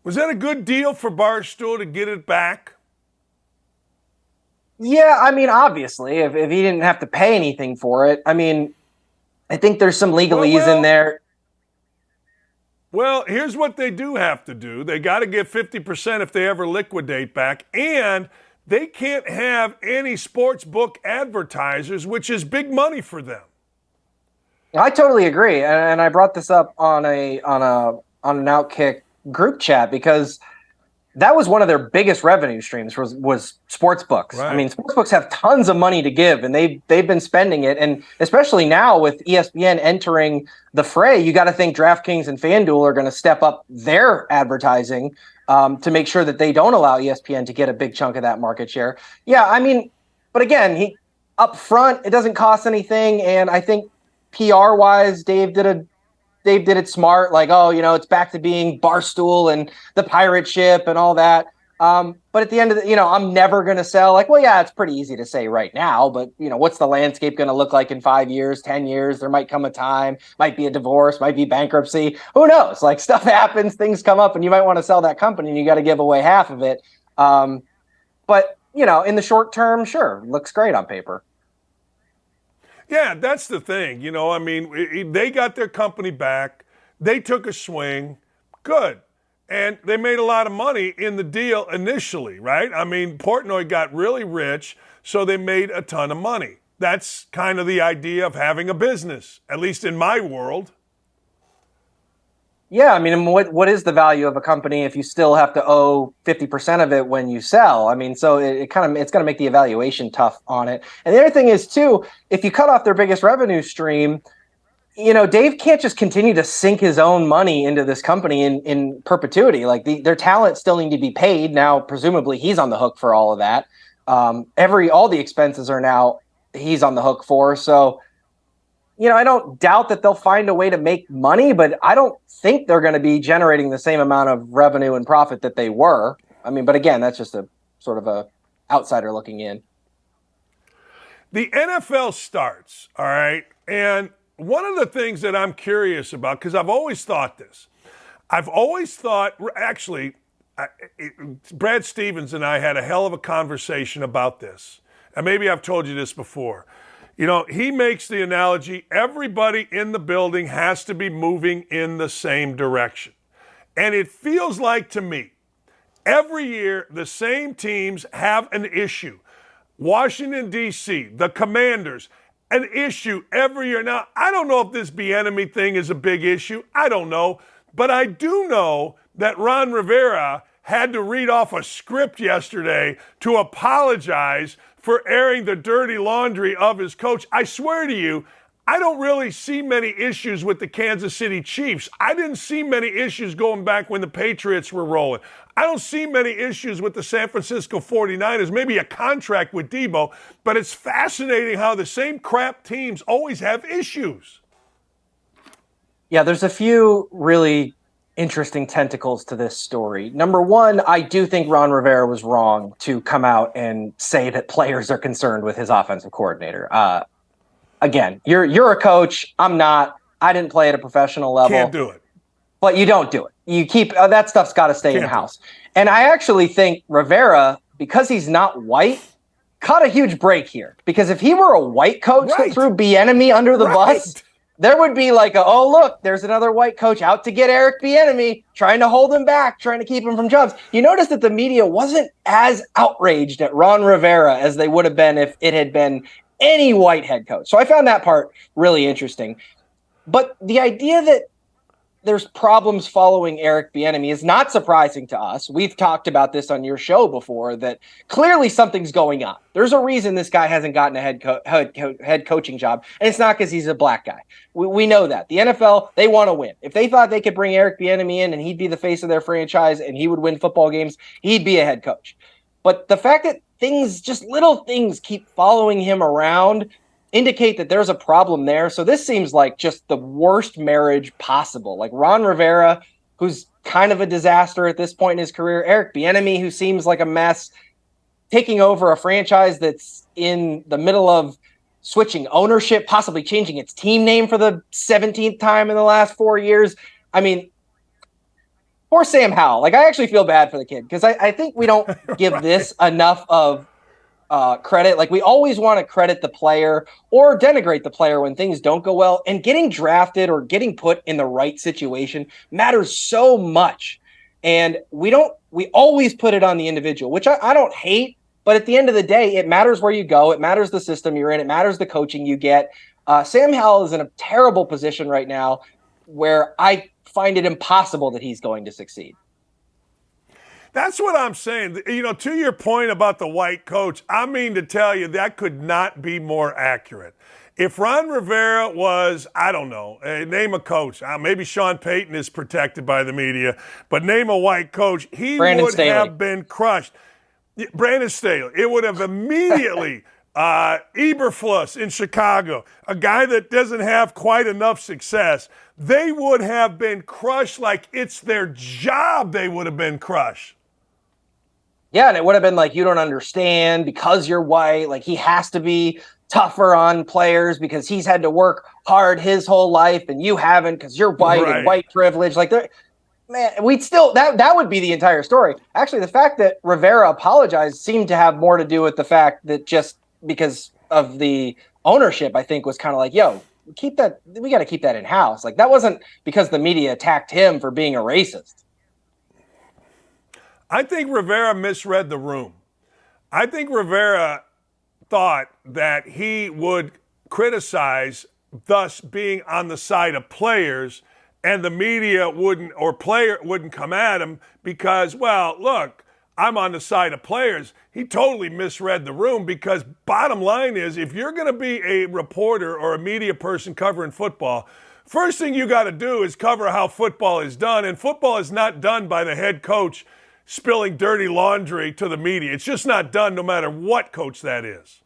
Was that a good deal for Barstool to get it back? Yeah, I mean, obviously, if he didn't have to pay anything for it, I mean, I think there's some legalese in there. Well, here's what they do have to do. They got to get 50% if they ever liquidate back, and they can't have any sports book advertisers, which is big money for them. I totally agree, and I brought this up on an OutKick group chat because that was one of their biggest revenue streams was sports books. Right. I mean, sports books have tons of money to give, and they've been spending it. And especially now with ESPN entering the fray, you got to think DraftKings and FanDuel are going to step up their advertising to make sure that they don't allow ESPN to get a big chunk of that market share. Yeah, I mean, but again, up front, it doesn't cost anything. And I think PR-wise, Dave did it smart. Like, oh, it's back to being Barstool and the pirate ship and all that. But at the end of I'm never going to sell. Like, well, yeah, it's pretty easy to say right now, but what's the landscape going to look like in 5 years, 10 years? There might come a time, might be a divorce, might be bankruptcy. Who knows? Like, stuff happens, things come up, and you might want to sell that company and you got to give away half of it. But, in the short term, sure, looks great on paper. Yeah, that's the thing. I mean, they got their company back. They took a swing. Good. And they made a lot of money in the deal initially, right? I mean, Portnoy got really rich, so they made a ton of money. That's kind of the idea of having a business, at least in my world. Yeah, I mean, what is the value of a company if you still have to owe 50% of it when you sell? I mean, so it's going to make the evaluation tough on it. And the other thing is too, if you cut off their biggest revenue stream, Dave can't just continue to sink his own money into this company in perpetuity. Like their talent still need to be paid. Now, presumably he's on the hook for all of that. All the expenses are now he's on the hook for. So, I don't doubt that they'll find a way to make money, but I don't think they're going to be generating the same amount of revenue and profit that they were. I mean, but again, that's just a sort of a outsider looking in. The NFL starts, all right? And one of the things that I'm curious about, because I've always thought this, Brad Stevens and I had a hell of a conversation about this. And maybe I've told you this before. He makes the analogy, everybody in the building has to be moving in the same direction. And it feels like to me, every year the same teams have an issue. Washington, D.C., the Commanders, an issue every year. Now, I don't know if this Bieniemy thing is a big issue. I don't know. But I do know that Ron Rivera had to read off a script yesterday to apologize for airing the dirty laundry of his coach. I swear to you, I don't really see many issues with the Kansas City Chiefs. I didn't see many issues going back when the Patriots were rolling. I don't see many issues with the San Francisco 49ers, maybe a contract with Debo, but it's fascinating how the same crap teams always have issues. Yeah, there's a few really interesting tentacles to this story. Number one, I do think Ron Rivera was wrong to come out and say that players are concerned with his offensive coordinator. Again, you're a coach. I'm not. I didn't play at a professional level. Can't do it. But you don't do it. You keep that stuff's got to stay in-house. And I actually think Rivera, because he's not white, caught a huge break here. Because if he were a white coach that threw Bieniemy under the bus, there would be like, oh, look, there's another white coach out to get Eric Biniemy, trying to hold him back, trying to keep him from jobs. You notice that the media wasn't as outraged at Ron Rivera as they would have been if it had been any white head coach. So I found that part really interesting. But the idea that there's problems following Eric Biniemy is not surprising to us. We've talked about this on your show before, that clearly something's going on. There's a reason this guy hasn't gotten a head coaching job, and it's not because he's a black guy. We know that. The NFL, they want to win. If they thought they could bring Eric Biniemy in and he'd be the face of their franchise and he would win football games, he'd be a head coach. But the fact that just little things keep following him around indicate that there's a problem there. So this seems like just the worst marriage possible. Like Ron Rivera, who's kind of a disaster at this point in his career, Eric Biniemy, who seems like a mess, taking over a franchise that's in the middle of switching ownership, possibly changing its team name for the 17th time in the last 4 years. I mean, poor Sam Howell. Like, I actually feel bad for the kid because I think we don't give this enough of credit. Like, we always want to credit the player or denigrate the player when things don't go well, and getting drafted or getting put in the right situation matters so much. And we always put it on the individual, which I don't hate, but at the end of the day, it matters where you go. It matters the system you're in. It matters the coaching you get. Sam Howell is in a terrible position right now where I find it impossible that he's going to succeed. That's what I'm saying. You know, to your point about the white coach, I mean to tell you that could not be more accurate. If Ron Rivera was, I don't know, name a coach. Maybe Sean Payton is protected by the media, but name a white coach, he would have been crushed. Brandon Staley. It would have immediately Eberflus in Chicago, a guy that doesn't have quite enough success. They would have been crushed like it's their job. They would have been crushed. Yeah, and it would have been like, you don't understand because you're white. Like, he has to be tougher on players because he's had to work hard his whole life and you haven't because you're white and white privilege. Like, man, we'd still, that would be the entire story. Actually, the fact that Rivera apologized seemed to have more to do with the fact that just because of the ownership, I think, was kind of like, yo, we got to keep that in house. Like, that wasn't because the media attacked him for being a racist. I think Rivera misread the room. I think Rivera thought that he would criticize, thus being on the side of players, and the media wouldn't come at him because, well, look, I'm on the side of players. He totally misread the room because bottom line is, if you're going to be a reporter or a media person covering football, first thing you got to do is cover how football is done, and football is not done by the head coach spilling dirty laundry to the media. It's just not done no matter what coach that is.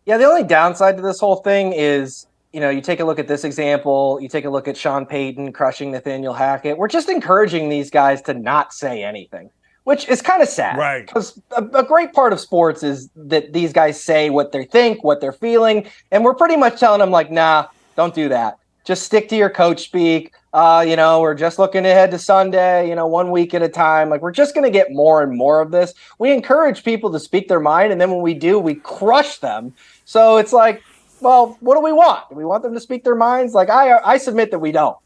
Yeah, the only downside to this whole thing is, you know, you take a look at this example, you take a look at Sean Payton crushing Nathaniel Hackett. We're just encouraging these guys to not say anything, which is kind of sad. Right. Because a great part of sports is that these guys say what they think, what they're feeling, and we're pretty much telling them, like, nah, don't do that. Just stick to your coach speak. You know, we're just looking ahead to Sunday, you know, 1 week at a time. Like, we're just going to get more and more of this. We encourage people to speak their mind, and then when we do, we crush them. So it's like, well, what do we want? Do we want them to speak their minds? Like, I submit that we don't.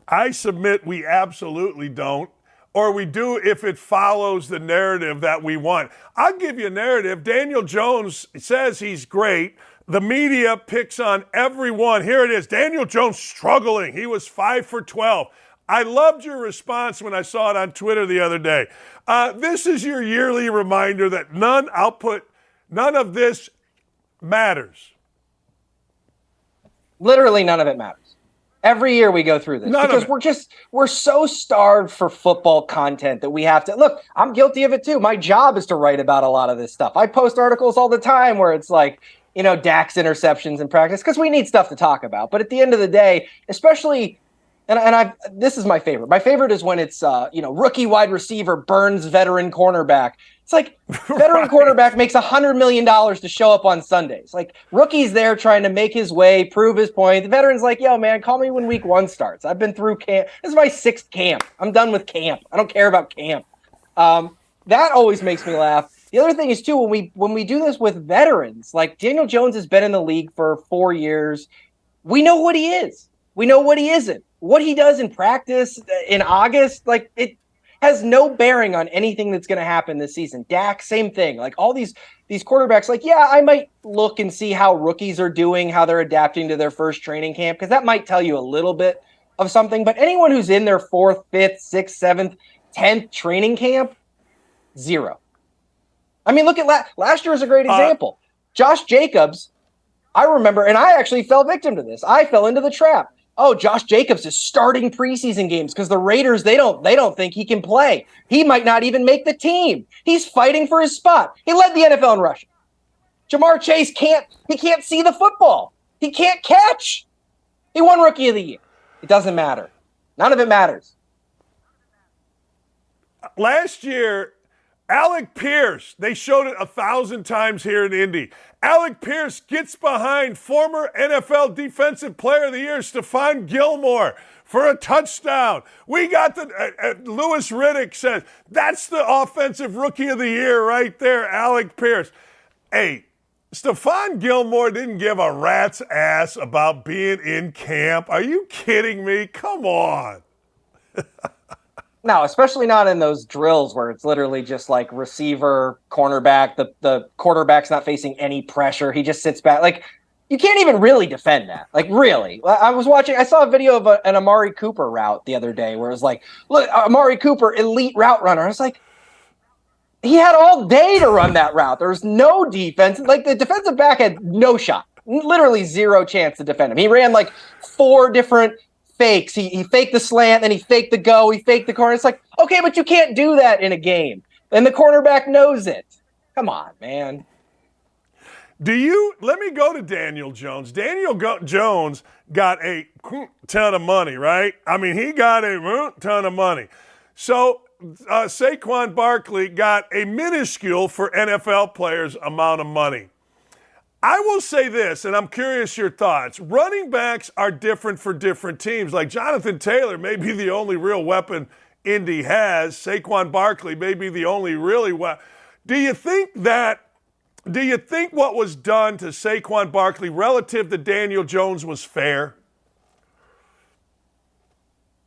I submit we absolutely don't. Or we do if it follows the narrative that we want. I'll give you a narrative. Daniel Jones says he's great. The media picks on everyone. Here it is. Daniel Jones struggling. He was 5 for 12. I loved your response when I saw it on Twitter the other day. This is your yearly reminder that none of this matters. Literally none of it matters. Every year we go through this because we're so starved for football content that we have to look. I'm guilty of it too. My job is to write about a lot of this stuff. I post articles all the time where it's like, you know, Dak's interceptions in practice because we need stuff to talk about. But at the end of the day, especially, this is my favorite. My favorite is when it's rookie wide receiver burns veteran cornerback. It's like veteran quarterback makes $100 million to show up on Sundays. Like, rookie's there trying to make his way, prove his point. The veteran's like, yo, man, call me when week 1 starts. I've been through camp. This is my 6th camp. I'm done with camp. I don't care about camp. That always makes me laugh. The other thing is, too, when we do this with veterans, like Daniel Jones has been in the league for 4 years. We know what he is. We know what he isn't. What he does in practice in August, like, it has no bearing on anything that's going to happen this season. Dak, same thing. Like, all these quarterbacks, like, yeah, I might look and see how rookies are doing, how they're adapting to their first training camp, because that might tell you a little bit of something. But anyone who's in their 4th, 5th, 6th, 7th, 10th training camp, 0. I mean, look at last year was a great example. Josh Jacobs, I remember, and I actually fell victim to this. I fell into the trap. Oh, Josh Jacobs is starting preseason games because the Raiders, they don't think he can play. He might not even make the team. He's fighting for his spot. He led the NFL in rushing. Jamar Chase can't see the football. He can't catch. He won Rookie of the Year. It doesn't matter. None of it matters. Last year, Alec Pierce, they showed it 1,000 times here in Indy. Alec Pierce gets behind former NFL Defensive Player of the Year, Stephon Gilmore, for a touchdown. We got Louis Riddick says, that's the Offensive Rookie of the Year right there, Alec Pierce. Hey, Stephon Gilmore didn't give a rat's ass about being in camp. Are you kidding me? Come on. No, especially not in those drills where it's literally just like receiver, cornerback. The quarterback's not facing any pressure. He just sits back. Like, you can't even really defend that. Like, really. I saw a video of an Amari Cooper route the other day where it was like, look, Amari Cooper, elite route runner. I was like, he had all day to run that route. There was no defense. Like, the defensive back had no shot. Literally zero chance to defend him. He ran like 4 different fakes. He faked the slant, then he faked the go, he faked the corner. It's like, okay, but you can't do that in a game. And the cornerback knows it. Come on, man. Let me go to Daniel Jones. Jones got a ton of money, right? I mean, he got a ton of money. So Saquon Barkley got a minuscule for NFL players amount of money. I will say this, and I'm curious your thoughts. Running backs are different for different teams. Like Jonathan Taylor may be the only real weapon Indy has. Saquon Barkley may be the only really weapon. Do you think what was done to Saquon Barkley relative to Daniel Jones was fair?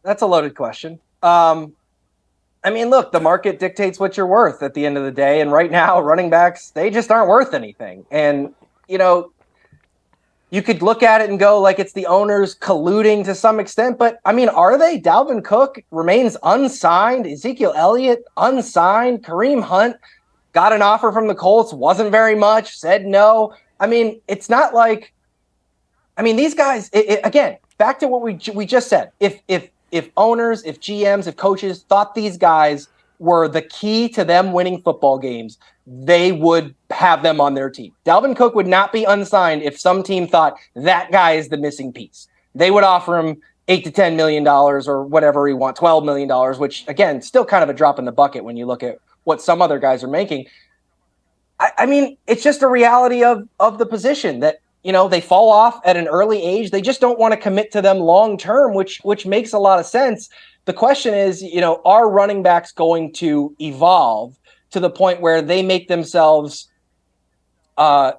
That's a loaded question. I mean, look, the market dictates what you're worth at the end of the day. And right now, running backs, they just aren't worth anything. And, you know, you could look at it and go like it's the owners colluding to some extent. But, I mean, are they? Dalvin Cook remains unsigned. Ezekiel Elliott, unsigned. Kareem Hunt got an offer from the Colts, wasn't very much, said no. I mean, it's not like – I mean, these guys, again, back to what we just said. If owners, if GMs, if coaches thought these guys were the key to them winning football games, they would have them on their team. Dalvin Cook would not be unsigned if some team thought that guy is the missing piece. They would offer him $8 to $10 million or whatever he wants, $12 million, which, again, still kind of a drop in the bucket when you look at what some other guys are making. I mean, it's just a reality of the position that, you know, they fall off at an early age. They just don't want to commit to them long term, which makes a lot of sense. The question is, you know, are running backs going to evolve to the point where they make themselves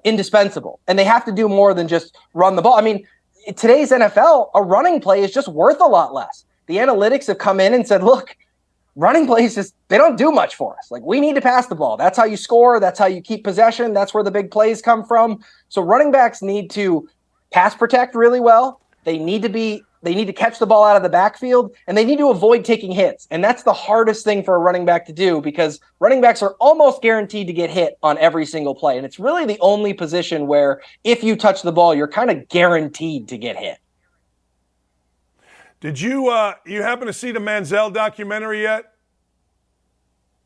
indispensable? And they have to do more than just run the ball. I mean, in today's NFL, a running play is just worth a lot less. The analytics have come in and said, look, running plays they don't do much for us. Like, we need to pass the ball. That's how you score. That's how you keep possession. That's where the big plays come from. So running backs need to pass protect really well. They need to catch the ball out of the backfield, and they need to avoid taking hits. And that's the hardest thing for a running back to do, because running backs are almost guaranteed to get hit on every single play. And it's really the only position where if you touch the ball, you're kind of guaranteed to get hit. Did you happen to see the Manziel documentary yet?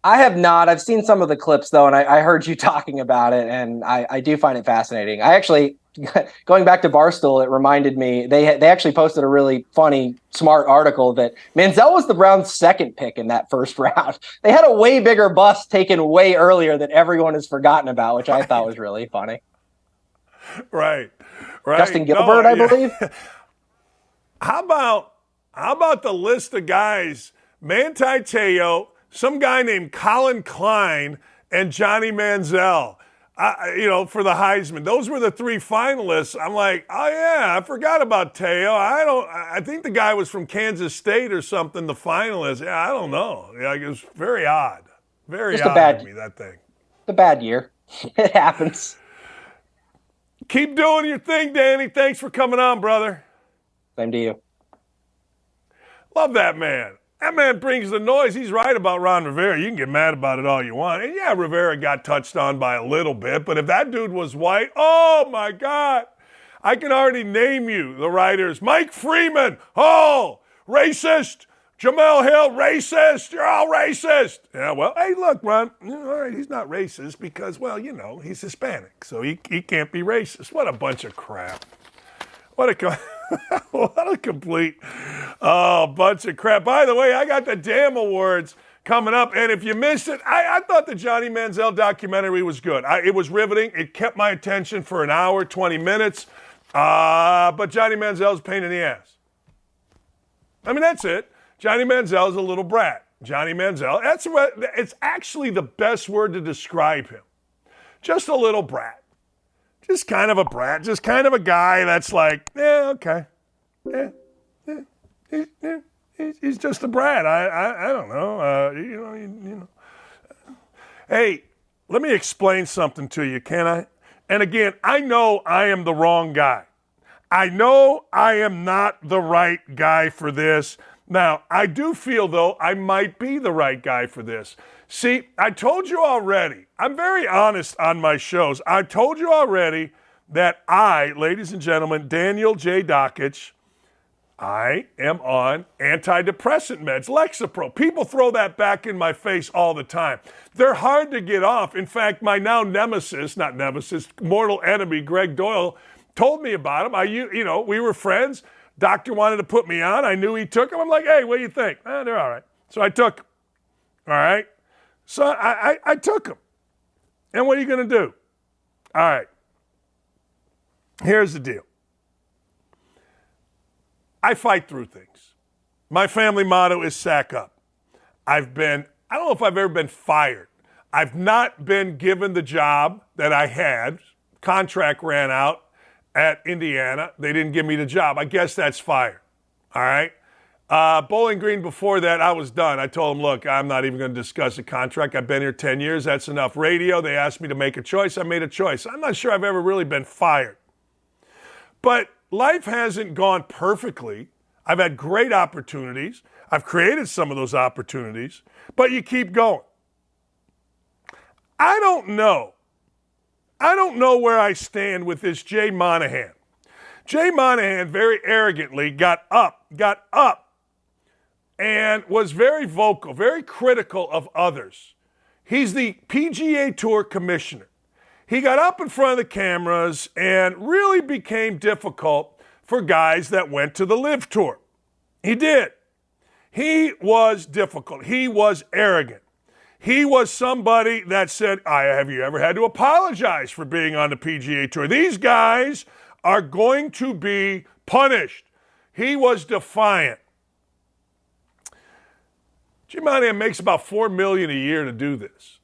I have not. I've seen some of the clips, though, and I heard you talking about it, and I do find it fascinating. I actually, going back to Barstool, it reminded me, they actually posted a really funny, smart article that Manziel was the Browns' second pick in that first round. They had a way bigger bust taken way earlier that everyone has forgotten about, which I thought was really funny. Right. Justin Gilbert, I believe. How about the list of guys? Manti Te'o, some guy named Colin Klein, and Johnny Manziel, for the Heisman. Those were the 3 finalists. I'm like, oh, yeah, I forgot about Te'o. I think the guy was from Kansas State or something, the finalist. Yeah, I don't know. Yeah, it was very odd. Very odd to me, that thing. The bad year. It happens. Keep doing your thing, Danny. Thanks for coming on, brother. Same to you. Love that man. That man brings the noise. He's right about Ron Rivera. You can get mad about it all you want. And yeah, Rivera got touched on by a little bit, but if that dude was white, oh my God. I can already name you the writers. Mike Freeman, oh, racist. Jamel Hill, racist. You're all racist. Yeah, well, hey, look, Ron, all right, he's not racist because, well, you know, he's Hispanic, so he can't be racist. What a bunch of crap. What a complete bunch of crap. By the way, I got the damn awards coming up, and if you missed it, I thought the Johnny Manziel documentary was good. It was riveting. It kept my attention for an hour, 20 minutes, but Johnny Manziel's a pain in the ass. I mean, that's it. Johnny Manziel is a little brat. Johnny Manziel, it's actually the best word to describe him. Just a little brat. Just kind of a brat, just kind of a guy that's like, yeah, okay. He's just a brat. I don't know. Hey, let me explain something to you, can I? And again, I know I am the wrong guy. I know I am not the right guy for this. Now, I do feel, though, I might be the right guy for this. See, I told you already, I'm very honest on my shows. I told you already that I, ladies and gentlemen, Daniel J. Dakich, I am on antidepressant meds, Lexapro. People throw that back in my face all the time. They're hard to get off. In fact, my now mortal enemy, Greg Doyle, told me about them. We were friends. Doctor wanted to put me on. I knew he took them. I'm like, hey, what do you think? They're all right. So I took them. All right. So I took them. And what are you going to do? All right. Here's the deal. I fight through things. My family motto is sack up. I don't know if I've ever been fired. I've not been given the job that I had. Contract ran out at Indiana. They didn't give me the job. I guess that's fired. All right. Bowling Green, before that, I was done. I told them, look, I'm not even going to discuss a contract. I've been here 10 years. That's enough. Radio, they asked me to make a choice. I made a choice. I'm not sure I've ever really been fired. But life hasn't gone perfectly. I've had great opportunities. I've created some of those opportunities. But you keep going. I don't know where I stand with this Jay Monahan. Jay Monahan very arrogantly got up, and was very vocal, very critical of others. He's the PGA Tour commissioner. He got up in front of the cameras and really became difficult for guys that went to the LIV Tour. He did. He was difficult. He was arrogant. He was somebody that said, have you ever had to apologize for being on the PGA Tour? These guys are going to be punished. He was defiant. Jay Monahan makes about $4 million a year to do this.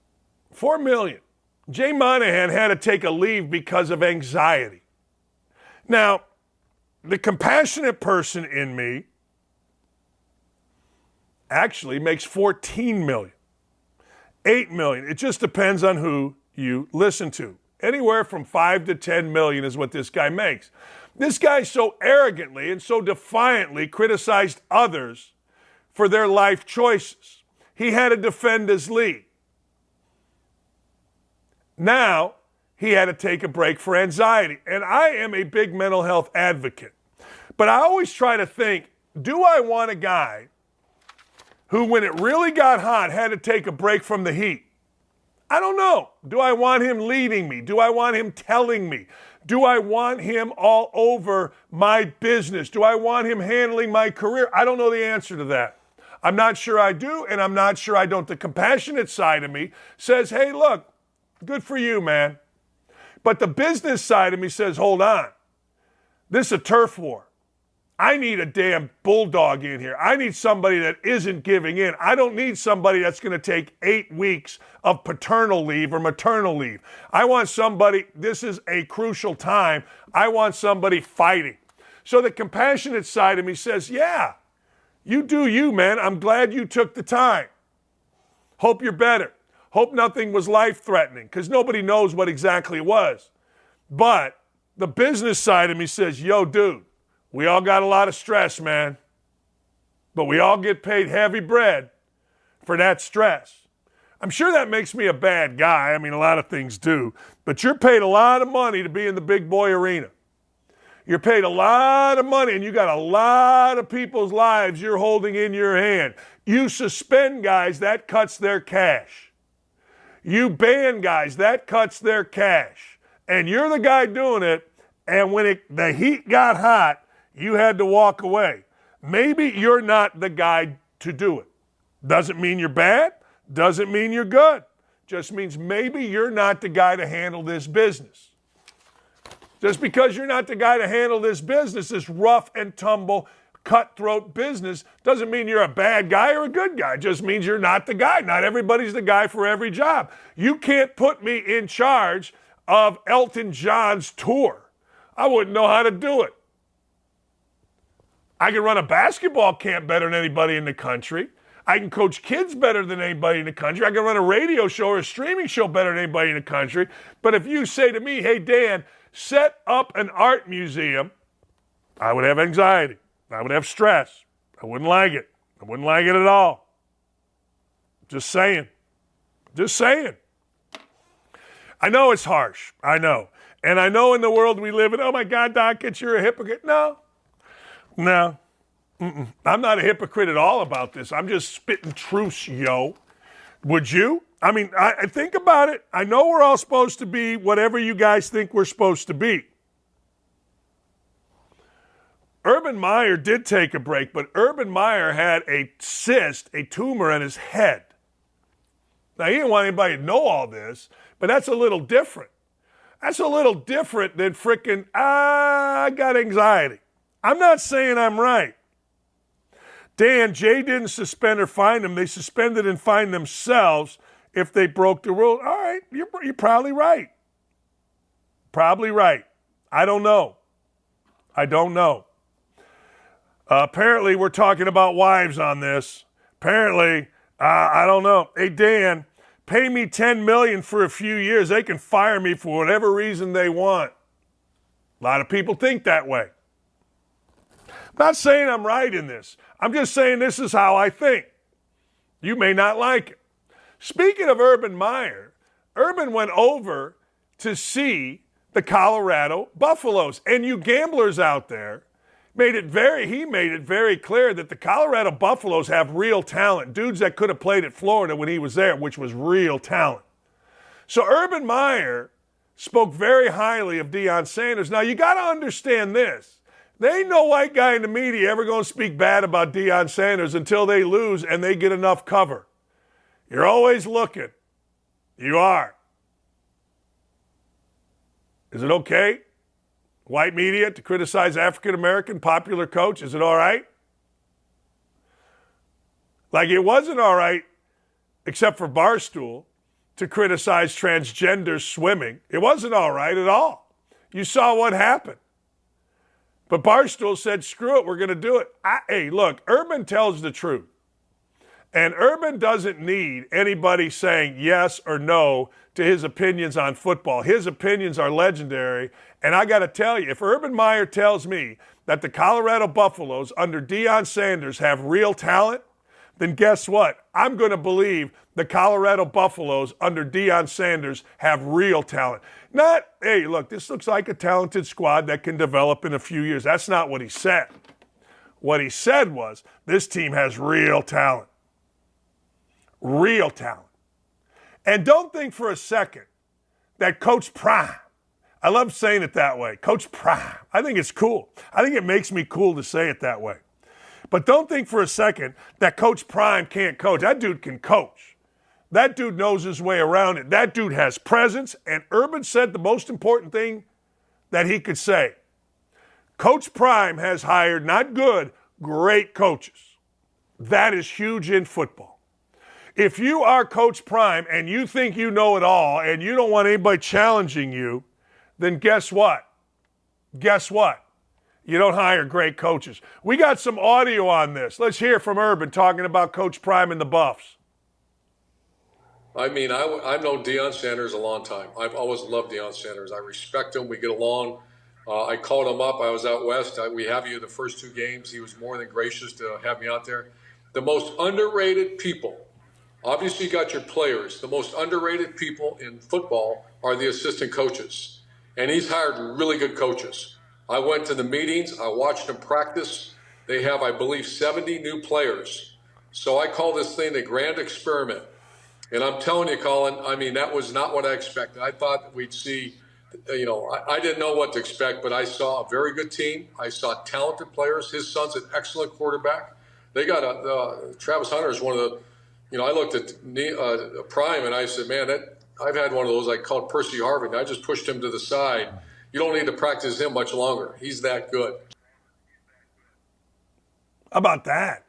$4 million. Jay Monahan had to take a leave because of anxiety. Now, the compassionate person in me actually makes $14 million. $8 million. It just depends on who you listen to. Anywhere from $5 to $10 million is what this guy makes. This guy so arrogantly and so defiantly criticized others for their life choices. He had to defend his lead. Now, he had to take a break for anxiety. And I am a big mental health advocate. But I always try to think, do I want a guy who, when it really got hot, had to take a break from the heat? I don't know. Do I want him leading me? Do I want him telling me? Do I want him all over my business? Do I want him handling my career? I don't know the answer to that. I'm not sure I do, and I'm not sure I don't. The compassionate side of me says, hey, look, good for you, man. But the business side of me says, hold on. This is a turf war. I need a damn bulldog in here. I need somebody that isn't giving in. I don't need somebody that's going to take 8 weeks of paternal leave or maternal leave. I want somebody, this is a crucial time, I want somebody fighting. So the compassionate side of me says, yeah, you do you, man. I'm glad you took the time. Hope you're better. Hope nothing was life-threatening, because nobody knows what exactly it was. But the business side of me says, yo, dude, we all got a lot of stress, man. But we all get paid heavy bread for that stress. I'm sure that makes me a bad guy. I mean, a lot of things do. But you're paid a lot of money to be in the big boy arena. You're paid a lot of money, and you got a lot of people's lives you're holding in your hand. You suspend guys, that cuts their cash. You ban guys, that cuts their cash. And you're the guy doing it, and when the heat got hot, you had to walk away. Maybe you're not the guy to do it. Doesn't mean you're bad. Doesn't mean you're good. Just means maybe you're not the guy to handle this business. Just because you're not the guy to handle this business, this rough and tumble, cutthroat business, doesn't mean you're a bad guy or a good guy. It just means you're not the guy. Not everybody's the guy for every job. You can't put me in charge of Elton John's tour. I wouldn't know how to do it. I can run a basketball camp better than anybody in the country. I can coach kids better than anybody in the country. I can run a radio show or a streaming show better than anybody in the country. But if you say to me, hey, Dan, set up an art museum, I would have anxiety. I would have stress. I wouldn't like it. I wouldn't like it at all. Just saying. Just saying. I know it's harsh. I know. And I know in the world we live in, oh, my God, Dakich, you're a hypocrite. No. I'm not a hypocrite at all about this. I'm just spitting truths, yo. Would you? I mean, I think about it. I know we're all supposed to be whatever you guys think we're supposed to be. Urban Meyer did take a break, but Urban Meyer had a cyst, a tumor in his head. Now, he didn't want anybody to know all this, but that's a little different. That's a little different than frickin', I got anxiety. I'm not saying I'm right. Dan, Jay didn't suspend or fine them. They suspended and fined themselves if they broke the rule. All right, you're probably right. Probably right. I don't know. Apparently, we're talking about wives on this. Apparently, I don't know. Hey, Dan, pay me $10 million for a few years. They can fire me for whatever reason they want. A lot of people think that way. I'm not saying I'm right in this. I'm just saying this is how I think. You may not like it. Speaking of Urban Meyer, Urban went over to see the Colorado Buffaloes. And you gamblers out there, he made it very clear that the Colorado Buffaloes have real talent. Dudes that could have played at Florida when he was there, which was real talent. So Urban Meyer spoke very highly of Deion Sanders. Now, you got to understand this. There ain't no white guy in the media ever going to speak bad about Deion Sanders until they lose and they get enough cover. You're always looking. You are. Is it okay, white media, to criticize African-American popular coach? Is it all right? Like it wasn't all right, except for Barstool, to criticize transgender swimming. It wasn't all right at all. You saw what happened. But Barstool said, screw it, we're going to do it. Hey, look, Urban tells the truth. And Urban doesn't need anybody saying yes or no to his opinions on football. His opinions are legendary. And I got to tell you, if Urban Meyer tells me that the Colorado Buffaloes under Deion Sanders have real talent, then guess what? I'm going to believe the Colorado Buffaloes under Deion Sanders have real talent. Not, hey, look, this looks like a talented squad that can develop in a few years. That's not what he said. What he said was, this team has real talent. Real talent. And don't think for a second that Coach Prime, I love saying it that way, Coach Prime, I think it's cool. I think it makes me cool to say it that way. But don't think for a second that Coach Prime can't coach. That dude can coach. That dude knows his way around it. That dude has presence. And Urban said the most important thing that he could say. Coach Prime has hired not good, great coaches. That is huge in football. If you are Coach Prime and you think you know it all and you don't want anybody challenging you, then guess what? Guess what? You don't hire great coaches. We got some audio on this. Let's hear from Urban talking about Coach Prime and the Buffs. I mean, I've known Deion Sanders a long time. I've always loved Deion Sanders. I respect him. We get along. I called him up. I was out west. We have you in the first two games. He was more than gracious to have me out there. The most underrated people, obviously you got your players. The most underrated people in football are the assistant coaches. And he's hired really good coaches. I went to the meetings. I watched them practice. They have, I believe, 70 new players. So I call this thing the grand experiment. And I'm telling you, Colin, I mean, that was not what I expected. I thought we'd see, I didn't know what to expect, but I saw a very good team. I saw talented players. His son's an excellent quarterback. They got Travis Hunter is one of the, I looked at Prime and I said, man, I've had one of those I called Percy Harvin. I just pushed him to the side. You don't need to practice him much longer. He's that good. How about that?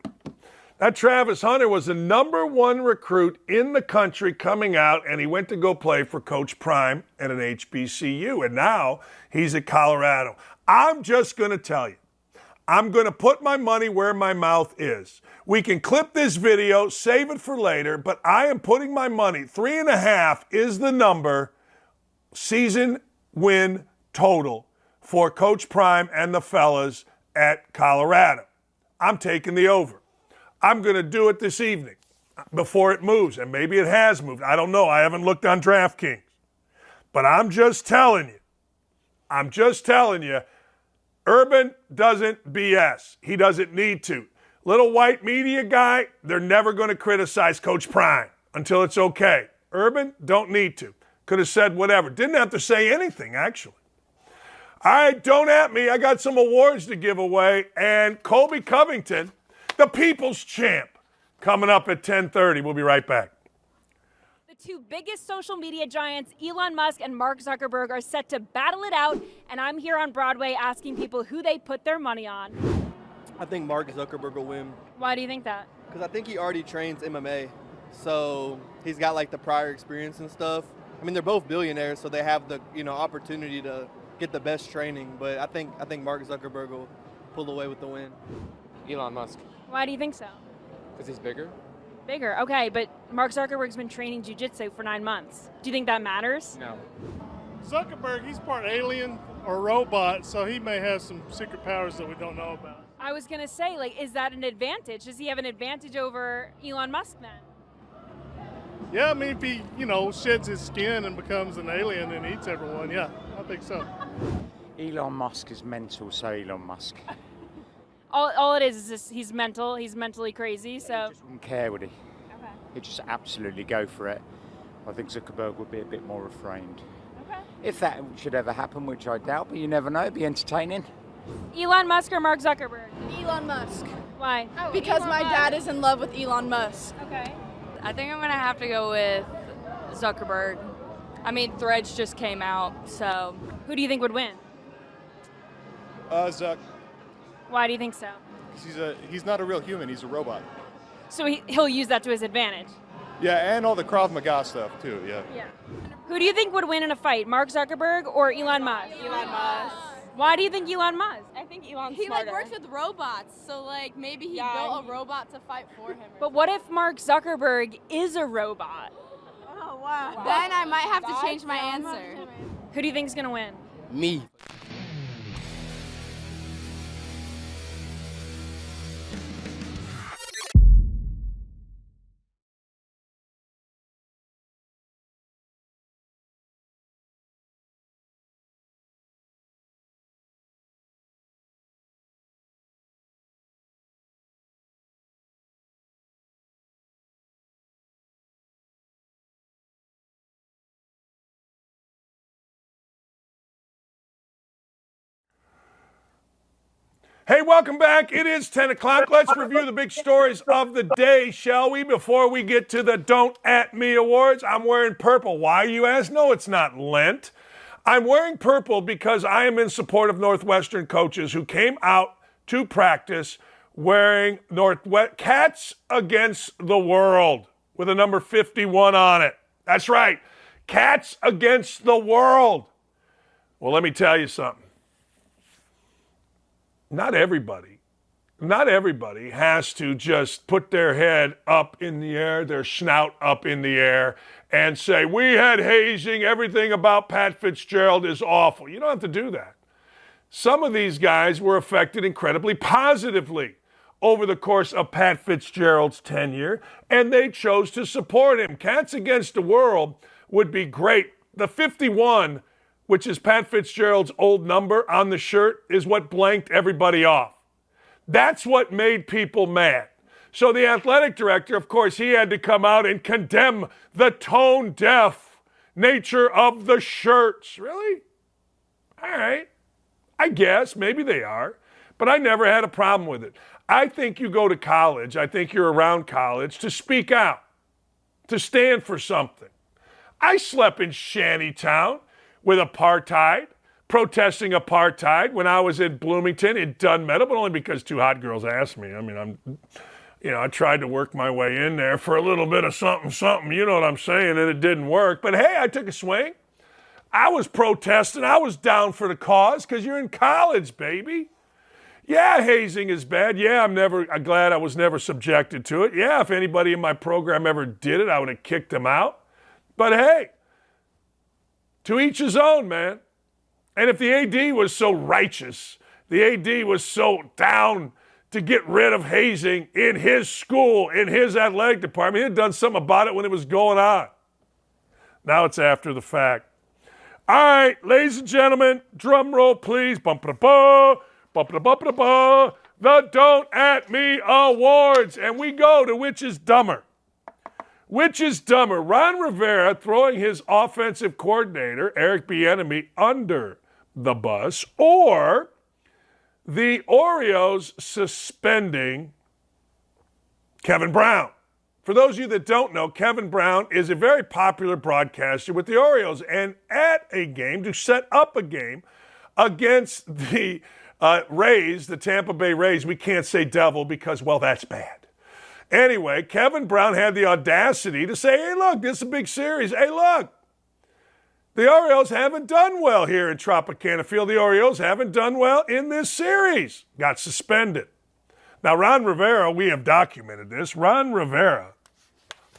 That Travis Hunter was the #1 recruit in the country coming out, and he went to go play for Coach Prime at an HBCU, and now he's at Colorado. I'm just going to tell you, I'm going to put my money where my mouth is. We can clip this video, save it for later, but I am putting my money. 3.5 is the number season win total for Coach Prime and the fellas at Colorado. I'm taking the over. I'm going to do it this evening before it moves, and maybe it has moved. I don't know. I haven't looked on DraftKings. But I'm just telling you, Urban doesn't BS. He doesn't need to. Little white media guy, they're never going to criticize Coach Prime until it's okay. Urban, don't need to. Could have said whatever. Didn't have to say anything, actually. All right, don't at me. I got some awards to give away. And Colby Covington, the people's champ, coming up at 10:30. We'll be right back. The two biggest social media giants, Elon Musk and Mark Zuckerberg, are set to battle it out, and I'm here on Broadway asking people who they put their money on. I think Mark Zuckerberg will win. Why do you think that? Because I think he already trains MMA, so he's got like the prior experience and stuff. I mean, they're both billionaires, so they have the opportunity to get the best training. But I think Mark Zuckerberg will pull away with the win. Elon Musk. Why do you think so? Because he's bigger. Bigger, okay, but Mark Zuckerberg's been training jiu-jitsu for 9 months. Do you think that matters? No. Zuckerberg, he's part alien or robot, so he may have some secret powers that we don't know about. I was gonna say, is that an advantage? Does he have an advantage over Elon Musk then? Yeah, I mean, if he, sheds his skin and becomes an alien and eats everyone, yeah, I think so. Elon Musk is mental, so Elon Musk. All it is just he's mental. He's mentally crazy. So He just wouldn't care, would he? Okay. He'd just absolutely go for it. I think Zuckerberg would be a bit more refrained. Okay. If that should ever happen, which I doubt, but you never know. It'd be entertaining. Elon Musk or Mark Zuckerberg? Elon Musk. Why? Because Elon my Musk. dad is in love with Elon Musk. Okay. I think I'm going to have to go with Zuckerberg. I mean, Threads just came out, so. Who do you think would win? Zuck. Why do you think so? Because he's not a real human. He's a robot. So he'll use that to his advantage. Yeah, and all the Krav Maga stuff too. Yeah. Yeah. Who do you think would win in a fight, Mark Zuckerberg or Elon Musk? Elon Musk. Why do you think Elon Musk? I think Elon's He smarter. works with robots, so maybe he built a robot to fight for him. But what if Mark Zuckerberg is a robot? Oh wow. Then I might have to change my answer. Who do you think's gonna win? Me. Hey, welcome back. It is 10 o'clock. Let's review the big stories of the day, shall we? Before we get to the Don't At Me Awards, I'm wearing purple. Why, you ask? No, it's not Lent. I'm wearing purple because I am in support of Northwestern coaches who came out to practice wearing Cats Against the World with a number 51 on it. That's right. Cats Against the World. Well, let me tell you something. Not everybody has to just put their head up in the air, their snout up in the air, and say, we had hazing, everything about Pat Fitzgerald is awful. You don't have to do that. Some of these guys were affected incredibly positively over the course of Pat Fitzgerald's tenure, and they chose to support him. Cats Against the World would be great. The 51, which is Pat Fitzgerald's old number on the shirt, is what blanked everybody off. That's what made people mad. So the athletic director, of course, he had to come out and condemn the tone-deaf nature of the shirts. Really? All right. I guess. Maybe they are. But I never had a problem with it. I think you go to college, I think you're around college, to speak out, to stand for something. I slept in Shantytown with apartheid, protesting apartheid when I was in Bloomington in Dunmeadow, but only because two hot girls asked me. I mean, I tried to work my way in there for a little bit of something, you know what I'm saying, and it didn't work. But hey, I took a swing. I was protesting. I was down for the cause because you're in college, baby. Yeah, hazing is bad. Yeah, I'm glad I was never subjected to it. Yeah, if anybody in my program ever did it, I would have kicked them out. But hey, to each his own, man. And if the AD was so righteous, the AD was so down to get rid of hazing in his school, in his athletic department, he had done something about it when it was going on. Now it's after the fact. All right, ladies and gentlemen, drum roll, please. Bump-a-ba, bump-a-ba-ba-ba, the Don't At Me Awards. And we go to which is dumber. Which is dumber, Ron Rivera throwing his offensive coordinator, Eric Biniemy, under the bus, or the Orioles suspending Kevin Brown? For those of you that don't know, Kevin Brown is a very popular broadcaster with the Orioles, and at a game, to set up a game against the Rays, the Tampa Bay Rays, we can't say devil because, well, that's bad. Anyway, Kevin Brown had the audacity to say, hey, look, this is a big series. Hey, look, the Orioles haven't done well here in Tropicana Field. The Orioles haven't done well in this series. Got suspended. Now, Ron Rivera, we have documented this. Ron Rivera,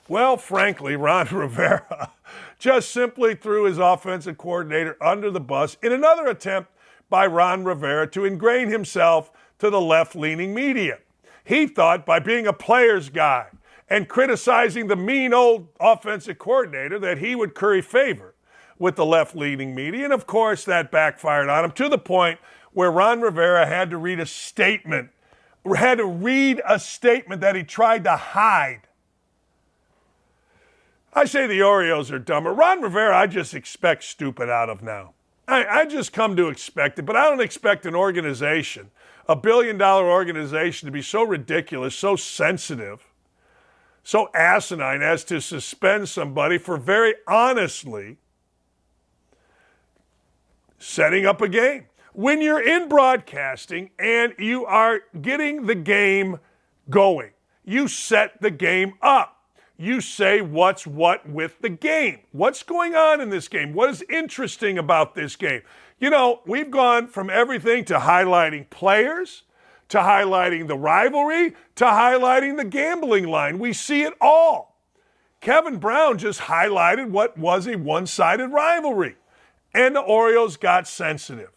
well, frankly, Ron Rivera just simply threw his offensive coordinator under the bus in another attempt by Ron Rivera to ingrain himself to the left-leaning media. He thought by being a player's guy and criticizing the mean old offensive coordinator that he would curry favor with the left-leaning media. And, of course, that backfired on him to the point where Ron Rivera had to read a statement that he tried to hide. I say the Orioles are dumber. Ron Rivera, I just expect stupid out of now. I just come to expect it, but I don't expect an organization, a billion-dollar organization, to be so ridiculous, so sensitive, so asinine as to suspend somebody for very honestly setting up a game. When you're in broadcasting and you are getting the game going, you set the game up. You say what's what with the game. What's going on in this game? What is interesting about this game? You know, we've gone from everything to highlighting players, to highlighting the rivalry, to highlighting the gambling line. We see it all. Kevin Brown just highlighted what was a one-sided rivalry, and the Orioles got sensitive.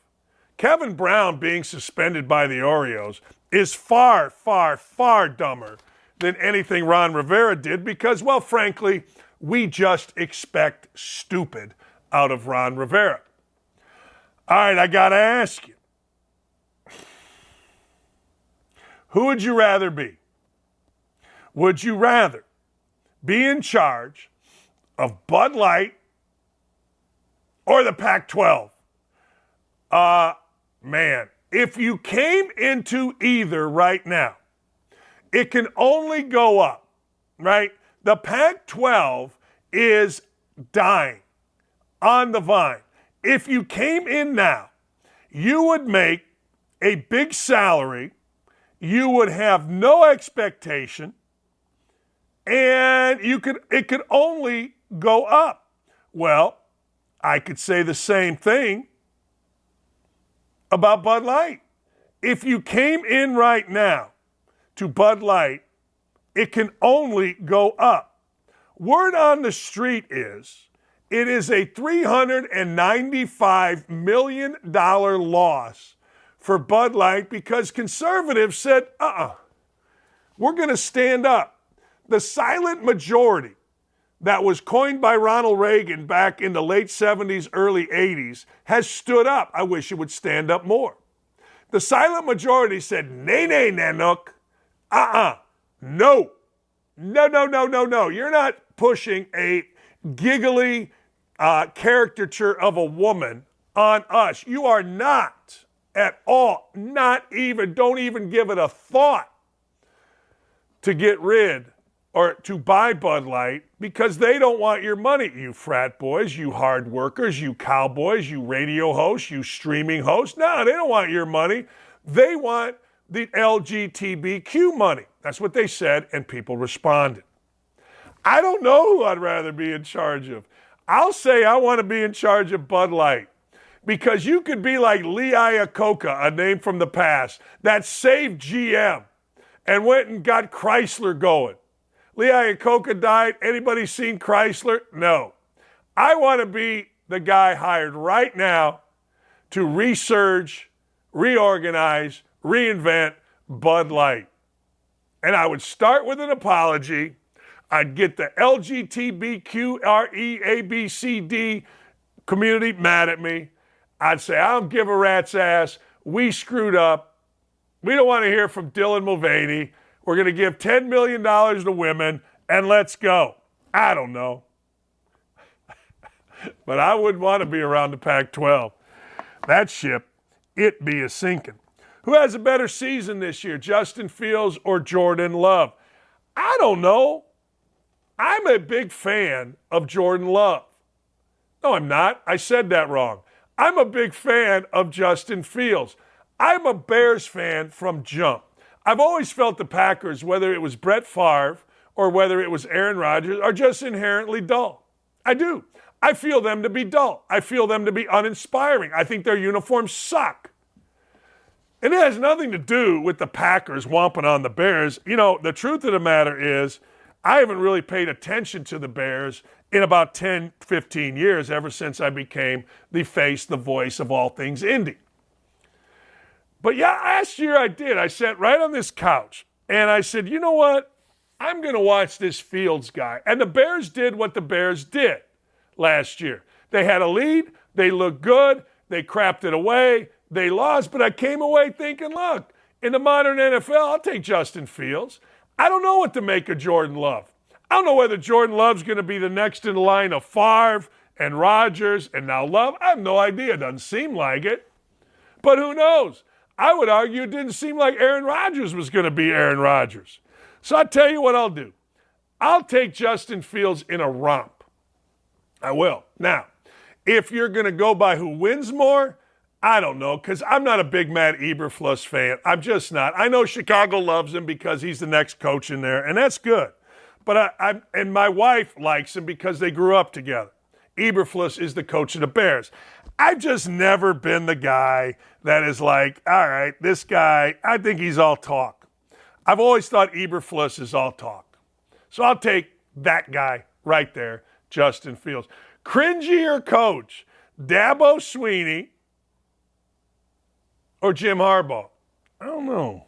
Kevin Brown being suspended by the Orioles is far, far, far dumber than anything Ron Rivera did because, well, frankly, we just expect stupid out of Ron Rivera. All right, I got to ask you, who would you rather be? Would you rather be in charge of Bud Light or the Pac-12? Man, if you came into either right now, it can only go up, right? The Pac-12 is dying on the vine. If you came in now, you would make a big salary, you would have no expectation, and it could only go up. Well, I could say the same thing about Bud Light. If you came in right now to Bud Light, it can only go up. Word on the street is it is a $395 million loss for Bud Light because conservatives said, we're going to stand up. The silent majority that was coined by Ronald Reagan back in the late 70s, early 80s, has stood up. I wish it would stand up more. The silent majority said, nay, nay, Nanook. No. No. You're not pushing a giggly caricature of a woman on us. You are not at all, don't even give it a thought to get rid or to buy Bud Light because they don't want your money, you frat boys, you hard workers, you cowboys, you radio hosts, you streaming hosts. No, they don't want your money. They want the LGBTQ money. That's what they said, and people responded. I don't know who I'd rather be in charge of. I'll say I want to be in charge of Bud Light because you could be like Lee Iacocca, a name from the past, that saved GM and went and got Chrysler going. Lee Iacocca died. Anybody seen Chrysler? No. I want to be the guy hired right now to resurge, reorganize, reinvent Bud Light. And I would start with an apology. I'd get the LGBTQREABCD community mad at me. I'd say, I don't give a rat's ass. We screwed up. We don't want to hear from Dylan Mulvaney. We're going to give $10 million to women, and let's go. I don't know. But I wouldn't want to be around the Pac-12. That ship, it be a sinking. Who has a better season this year, Justin Fields or Jordan Love? I don't know. I'm a big fan of Jordan Love. No, I'm not. I said that wrong. I'm a big fan of Justin Fields. I'm a Bears fan from jump. I've always felt the Packers, whether it was Brett Favre or whether it was Aaron Rodgers, are just inherently dull. I do. I feel them to be dull. I feel them to be uninspiring. I think their uniforms suck. And it has nothing to do with the Packers whomping on the Bears. You know, the truth of the matter is I haven't really paid attention to the Bears in about 10, 15 years, ever since I became the face, the voice of all things Indy. But yeah, last year I did. I sat right on this couch and I said, you know what? I'm going to watch this Fields guy. And the Bears did what the Bears did last year. They had a lead. They looked good. They crapped it away. They lost. But I came away thinking, look, in the modern NFL, I'll take Justin Fields. I don't know what to make of Jordan Love. I don't know whether Jordan Love's going to be the next in line of Favre and Rodgers and now Love. I have no idea. It doesn't seem like it. But who knows? I would argue it didn't seem like Aaron Rodgers was going to be Aaron Rodgers. So I'll tell you what I'll do. I'll take Justin Fields in a romp. I will. Now, if you're going to go by who wins more, I don't know, because I'm not a big Matt Eberflus fan. I'm just not. I know Chicago loves him because he's the next coach in there, and that's good. But and my wife likes him because they grew up together. Eberflus is the coach of the Bears. I've just never been the guy that is like, all right, this guy, I think he's all talk. I've always thought Eberflus is all talk. So I'll take that guy right there, Justin Fields. Cringier coach, Dabo Swinney or Jim Harbaugh? I don't know.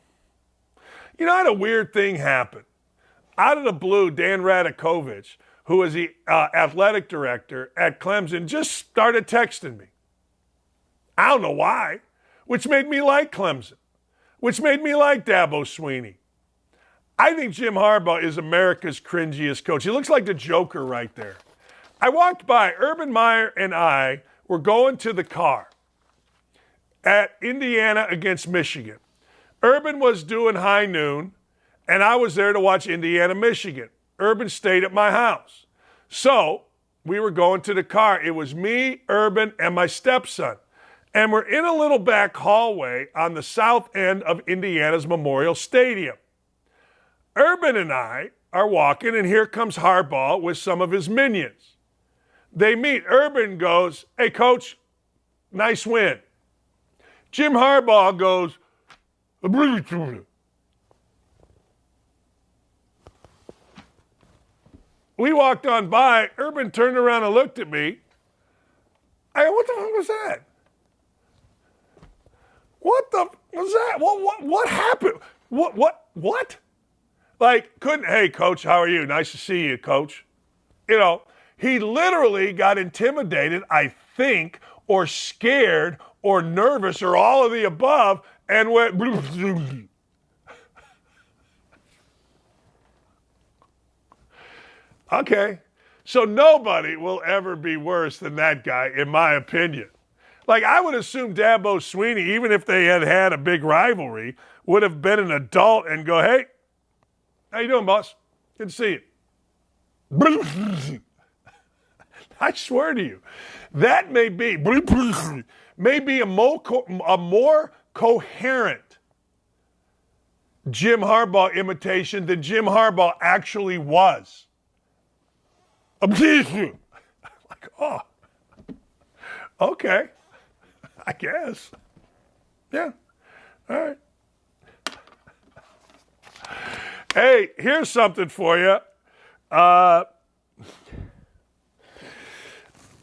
You know, I had a weird thing happen. Out of the blue, Dan Radakovich, who was the athletic director at Clemson, just started texting me. I don't know why, which made me like Clemson, which made me like Dabo Swinney. I think Jim Harbaugh is America's cringiest coach. He looks like the Joker right there. I walked by, Urban Meyer and I were going to the car at Indiana against Michigan. Urban was doing high noon, and I was there to watch Indiana, Michigan. Urban stayed at my house. So we were going to the car. It was me, Urban, and my stepson. And we're in a little back hallway on the south end of Indiana's Memorial Stadium. Urban and I are walking, and here comes Harbaugh with some of his minions. They meet. Urban goes, hey, coach, nice win. Jim Harbaugh goes, we walked on by. Urban turned around and looked at me. I go, what the fuck was that? What the was that? What happened? What? Like, hey, coach, how are you? Nice to see you, coach. You know, he literally got intimidated, I think, or scared, or nervous, or all of the above, and went. Okay. So nobody will ever be worse than that guy, in my opinion. Like, I would assume Dabo Swinney, even if they had had a big rivalry, would have been an adult and go, hey, how you doing, boss? Good to see you. I swear to you, that may be a more coherent Jim Harbaugh imitation than Jim Harbaugh actually was. Like, oh, okay. I guess. Yeah. All right. Hey, here's something for you.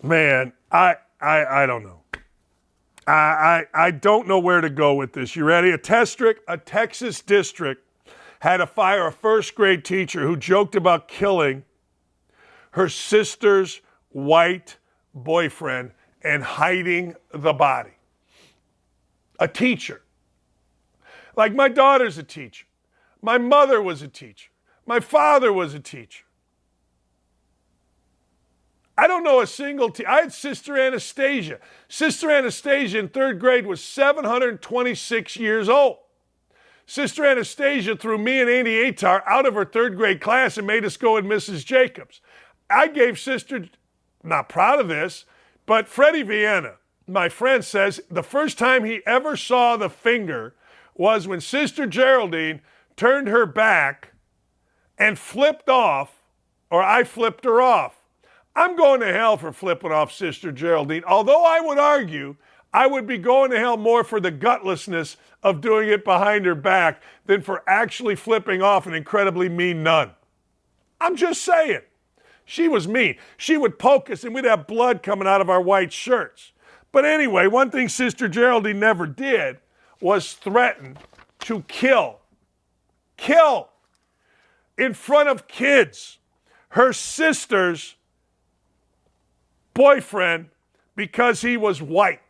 Man, I don't know. I don't know where to go with this. You ready? A Texas district had to fire a first grade teacher who joked about killing her sister's white boyfriend and hiding the body. A teacher. Like my daughter's a teacher. My mother was a teacher. My father was a teacher. I don't know a single I had Sister Anastasia. Sister Anastasia in third grade was 726 years old. Sister Anastasia threw me and Andy Atar out of her third grade class and made us go in Mrs. Jacobs. I gave Sister, not proud of this, but Freddie Vienna, my friend, says the first time he ever saw the finger was when Sister Geraldine turned her back and flipped off, or I flipped her off. I'm going to hell for flipping off Sister Geraldine, although I would argue I would be going to hell more for the gutlessness of doing it behind her back than for actually flipping off an incredibly mean nun. I'm just saying. She was mean. She would poke us and we'd have blood coming out of our white shirts. But anyway, one thing Sister Geraldine never did was threaten to kill in front of kids her sister's boyfriend because he was white.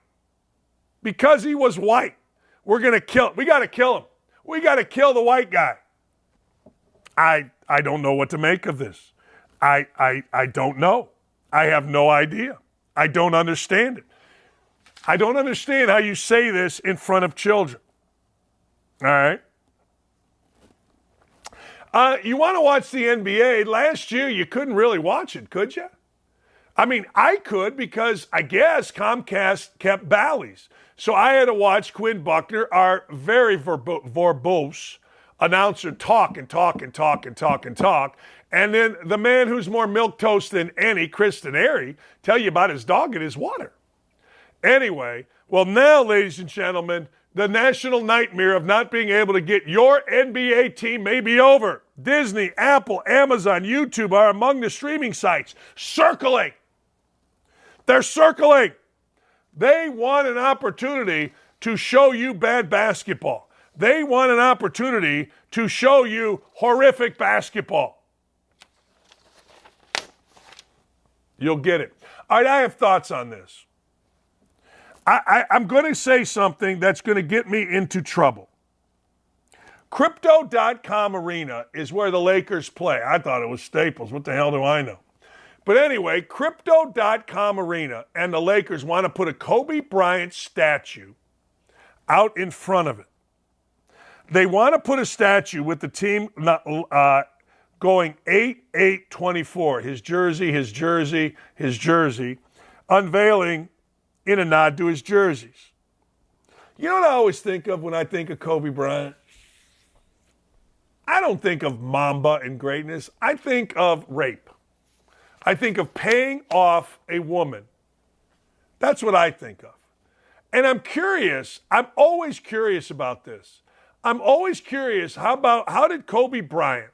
Because he was white. We got to kill him. We got to kill the white guy. I don't know what to make of this. I don't know. I have no idea. I don't understand it. I don't understand how you say this in front of children. All right? You want to watch the NBA? Last year, you couldn't really watch it, could you? I mean, I could because I guess Comcast kept Bally's. So I had to watch Quinn Buckner, our very verbose announcer, talk. And then the man who's more milquetoast than any, Kristen Airy, tell you about his dog and his water. Anyway, well now, ladies and gentlemen, the national nightmare of not being able to get your NBA team may be over. Disney, Apple, Amazon, YouTube are among the streaming sites circling. They're circling. They want an opportunity to show you bad basketball. They want an opportunity to show you horrific basketball. You'll get it. All right, I have thoughts on this. I'm going to say something that's going to get me into trouble. Crypto.com Arena is where the Lakers play. I thought it was Staples. What the hell do I know? But anyway, Crypto.com Arena and the Lakers want to put a Kobe Bryant statue out in front of it. They want to put a statue with the team going 8-8-24. His jersey, unveiling in a nod to his jerseys. You know what I always think of when I think of Kobe Bryant? I don't think of Mamba and greatness. I think of rape. I think of paying off a woman. That's what I think of. And I'm curious. I'm always curious about this. I'm always curious how did Kobe Bryant,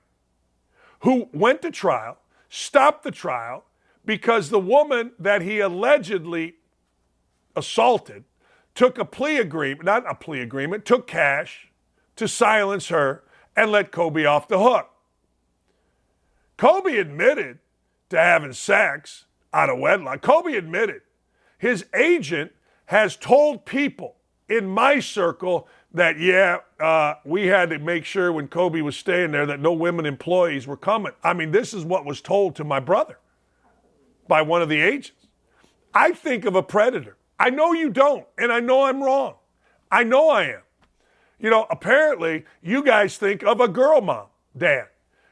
who went to trial, stopped the trial because the woman that he allegedly assaulted took a plea agreement, not a plea agreement, took cash to silence her and let Kobe off the hook. Kobe admitted to having sex out of wedlock. Kobe admitted. His agent has told people in my circle that, we had to make sure when Kobe was staying there that no women employees were coming. I mean, this is what was told to my brother by one of the agents. I think of a predator. I know you don't, and I know I'm wrong. I know I am. You know, apparently you guys think of a girl mom, dad.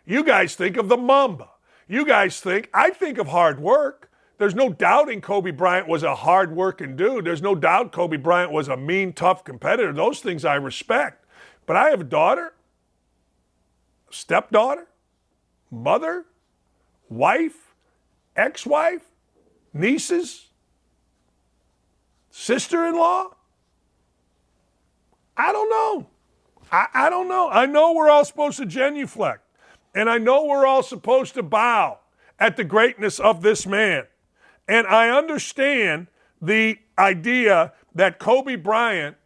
You guys think of the Mamba. You guys I think of hard work. There's no doubting Kobe Bryant was a hard-working dude. There's no doubt Kobe Bryant was a mean, tough competitor. Those things I respect. But I have a daughter, stepdaughter, mother, wife, ex-wife, nieces, Sister-in-law? I don't know. I don't know. I know we're all supposed to genuflect, and I know we're all supposed to bow at the greatness of this man. And I understand the idea that Kobe Bryant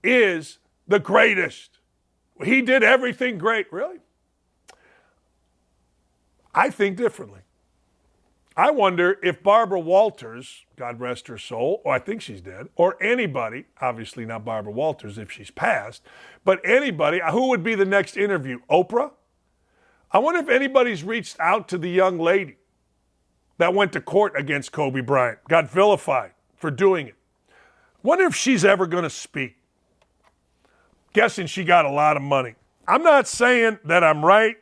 is the greatest. He did everything great. Really? I think differently. I wonder if Barbara Walters, God rest her soul, or I think she's dead, or anybody, obviously not Barbara Walters if she's passed, but anybody, who would be the next interview? Oprah? I wonder if anybody's reached out to the young lady that went to court against Kobe Bryant, got vilified for doing it. Wonder if she's ever going to speak. Guessing she got a lot of money. I'm not saying that I'm right.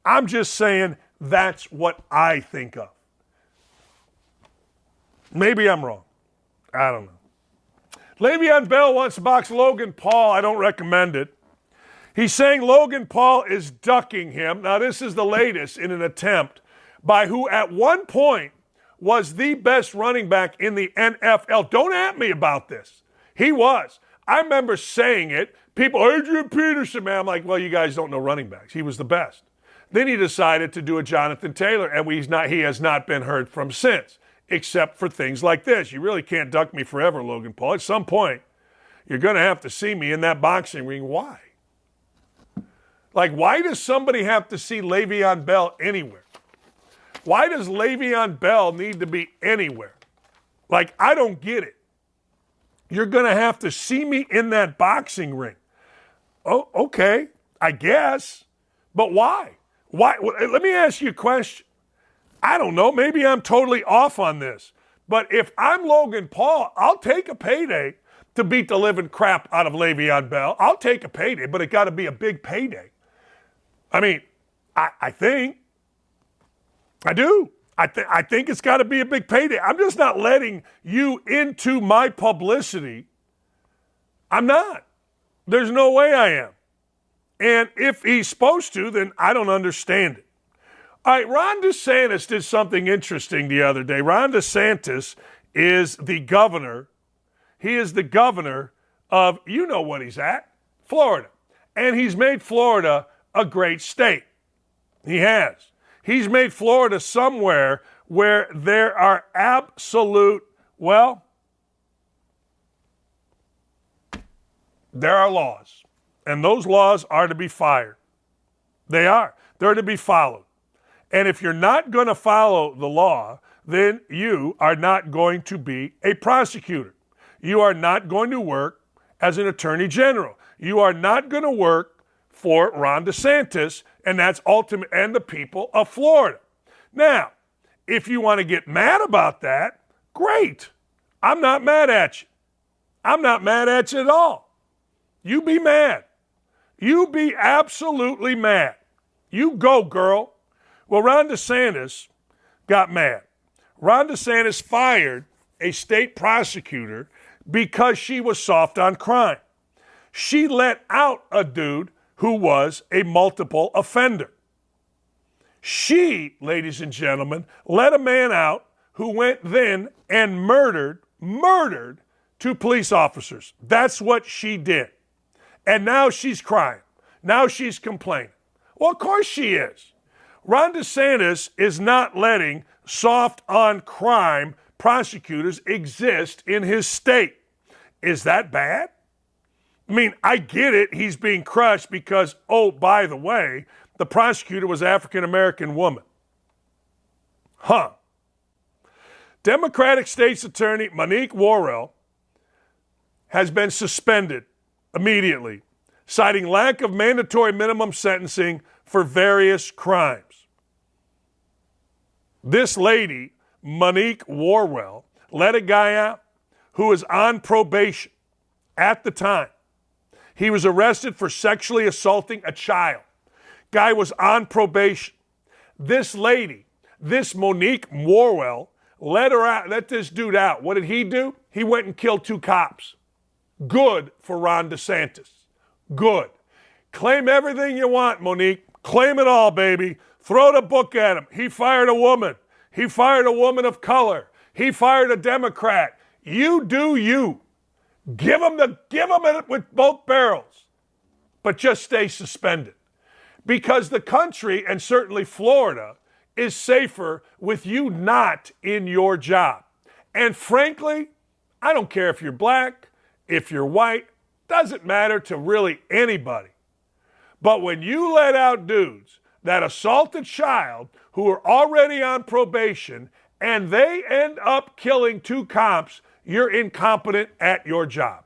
I'm just saying that's what I think of. Maybe I'm wrong. I don't know. Le'Veon Bell wants to box Logan Paul. I don't recommend it. He's saying Logan Paul is ducking him. Now, this is the latest in an attempt by who at one point was the best running back in the NFL. Don't at me about this. He was. I remember saying it. People, Adrian Peterson, man. I'm like, well, you guys don't know running backs. He was the best. Then he decided to do a Jonathan Taylor, and he has not been heard from since, except for things like this. You really can't duck me forever, Logan Paul. At some point, you're going to have to see me in that boxing ring. Why? Like, why does somebody have to see Le'Veon Bell anywhere? Why does Le'Veon Bell need to be anywhere? Like, I don't get it. You're going to have to see me in that boxing ring. Oh, okay, I guess. But why? Why? Let me ask you a question. I don't know. Maybe I'm totally off on this. But if I'm Logan Paul, I'll take a payday to beat the living crap out of Le'Veon Bell. I'll take a payday, but it got to be a big payday. I mean, I think. I do. I think it's got to be a big payday. I'm just not letting you into my publicity. I'm not. There's no way I am. And if he's supposed to, then I don't understand it. All right, Ron DeSantis did something interesting the other day. Ron DeSantis is the governor. He is the governor of, you know what he's at, Florida. And he's made Florida a great state. He has. He's made Florida somewhere where there are absolute, well, there are laws. And those laws are to be fired. They are. They're to be followed. And if you're not going to follow the law, then you are not going to be a prosecutor. You are not going to work as an attorney general. You are not going to work for Ron DeSantis, and that's ultimate, and the people of Florida. Now, if you want to get mad about that, great. I'm not mad at you. I'm not mad at you at all. You be mad. You be absolutely mad. You go, girl. Well, Ron DeSantis got mad. Ron DeSantis fired a state prosecutor because she was soft on crime. She let out a dude who was a multiple offender. She, ladies and gentlemen, let a man out who went then and murdered two police officers. That's what she did. And now she's crying. Now she's complaining. Well, of course she is. Ron DeSantis is not letting soft on crime prosecutors exist in his state. Is that bad? I mean, I get it. He's being crushed because, oh, by the way, the prosecutor was an African-American woman. Huh. Democratic State's Attorney Monique Worrell has been suspended immediately, citing lack of mandatory minimum sentencing for various crimes. This lady, Monique Worrell, let a guy out who was on probation at the time. He was arrested for sexually assaulting a child. Guy was on probation. This lady, this Monique Worrell, let this dude out. What did he do? He went and killed two cops. Good for Ron DeSantis. Good. Claim everything you want, Monique. Claim it all, baby. Throw the book at him. He fired a woman. He fired a woman of color. He fired a Democrat. You do you. Give them it with both barrels, but just stay suspended. Because the country, and certainly Florida, is safer with you not in your job. And frankly, I don't care if you're black, if you're white, doesn't matter to really anybody. But when you let out dudes that assault a child who are already on probation and they end up killing 2 cops, you're incompetent at your job.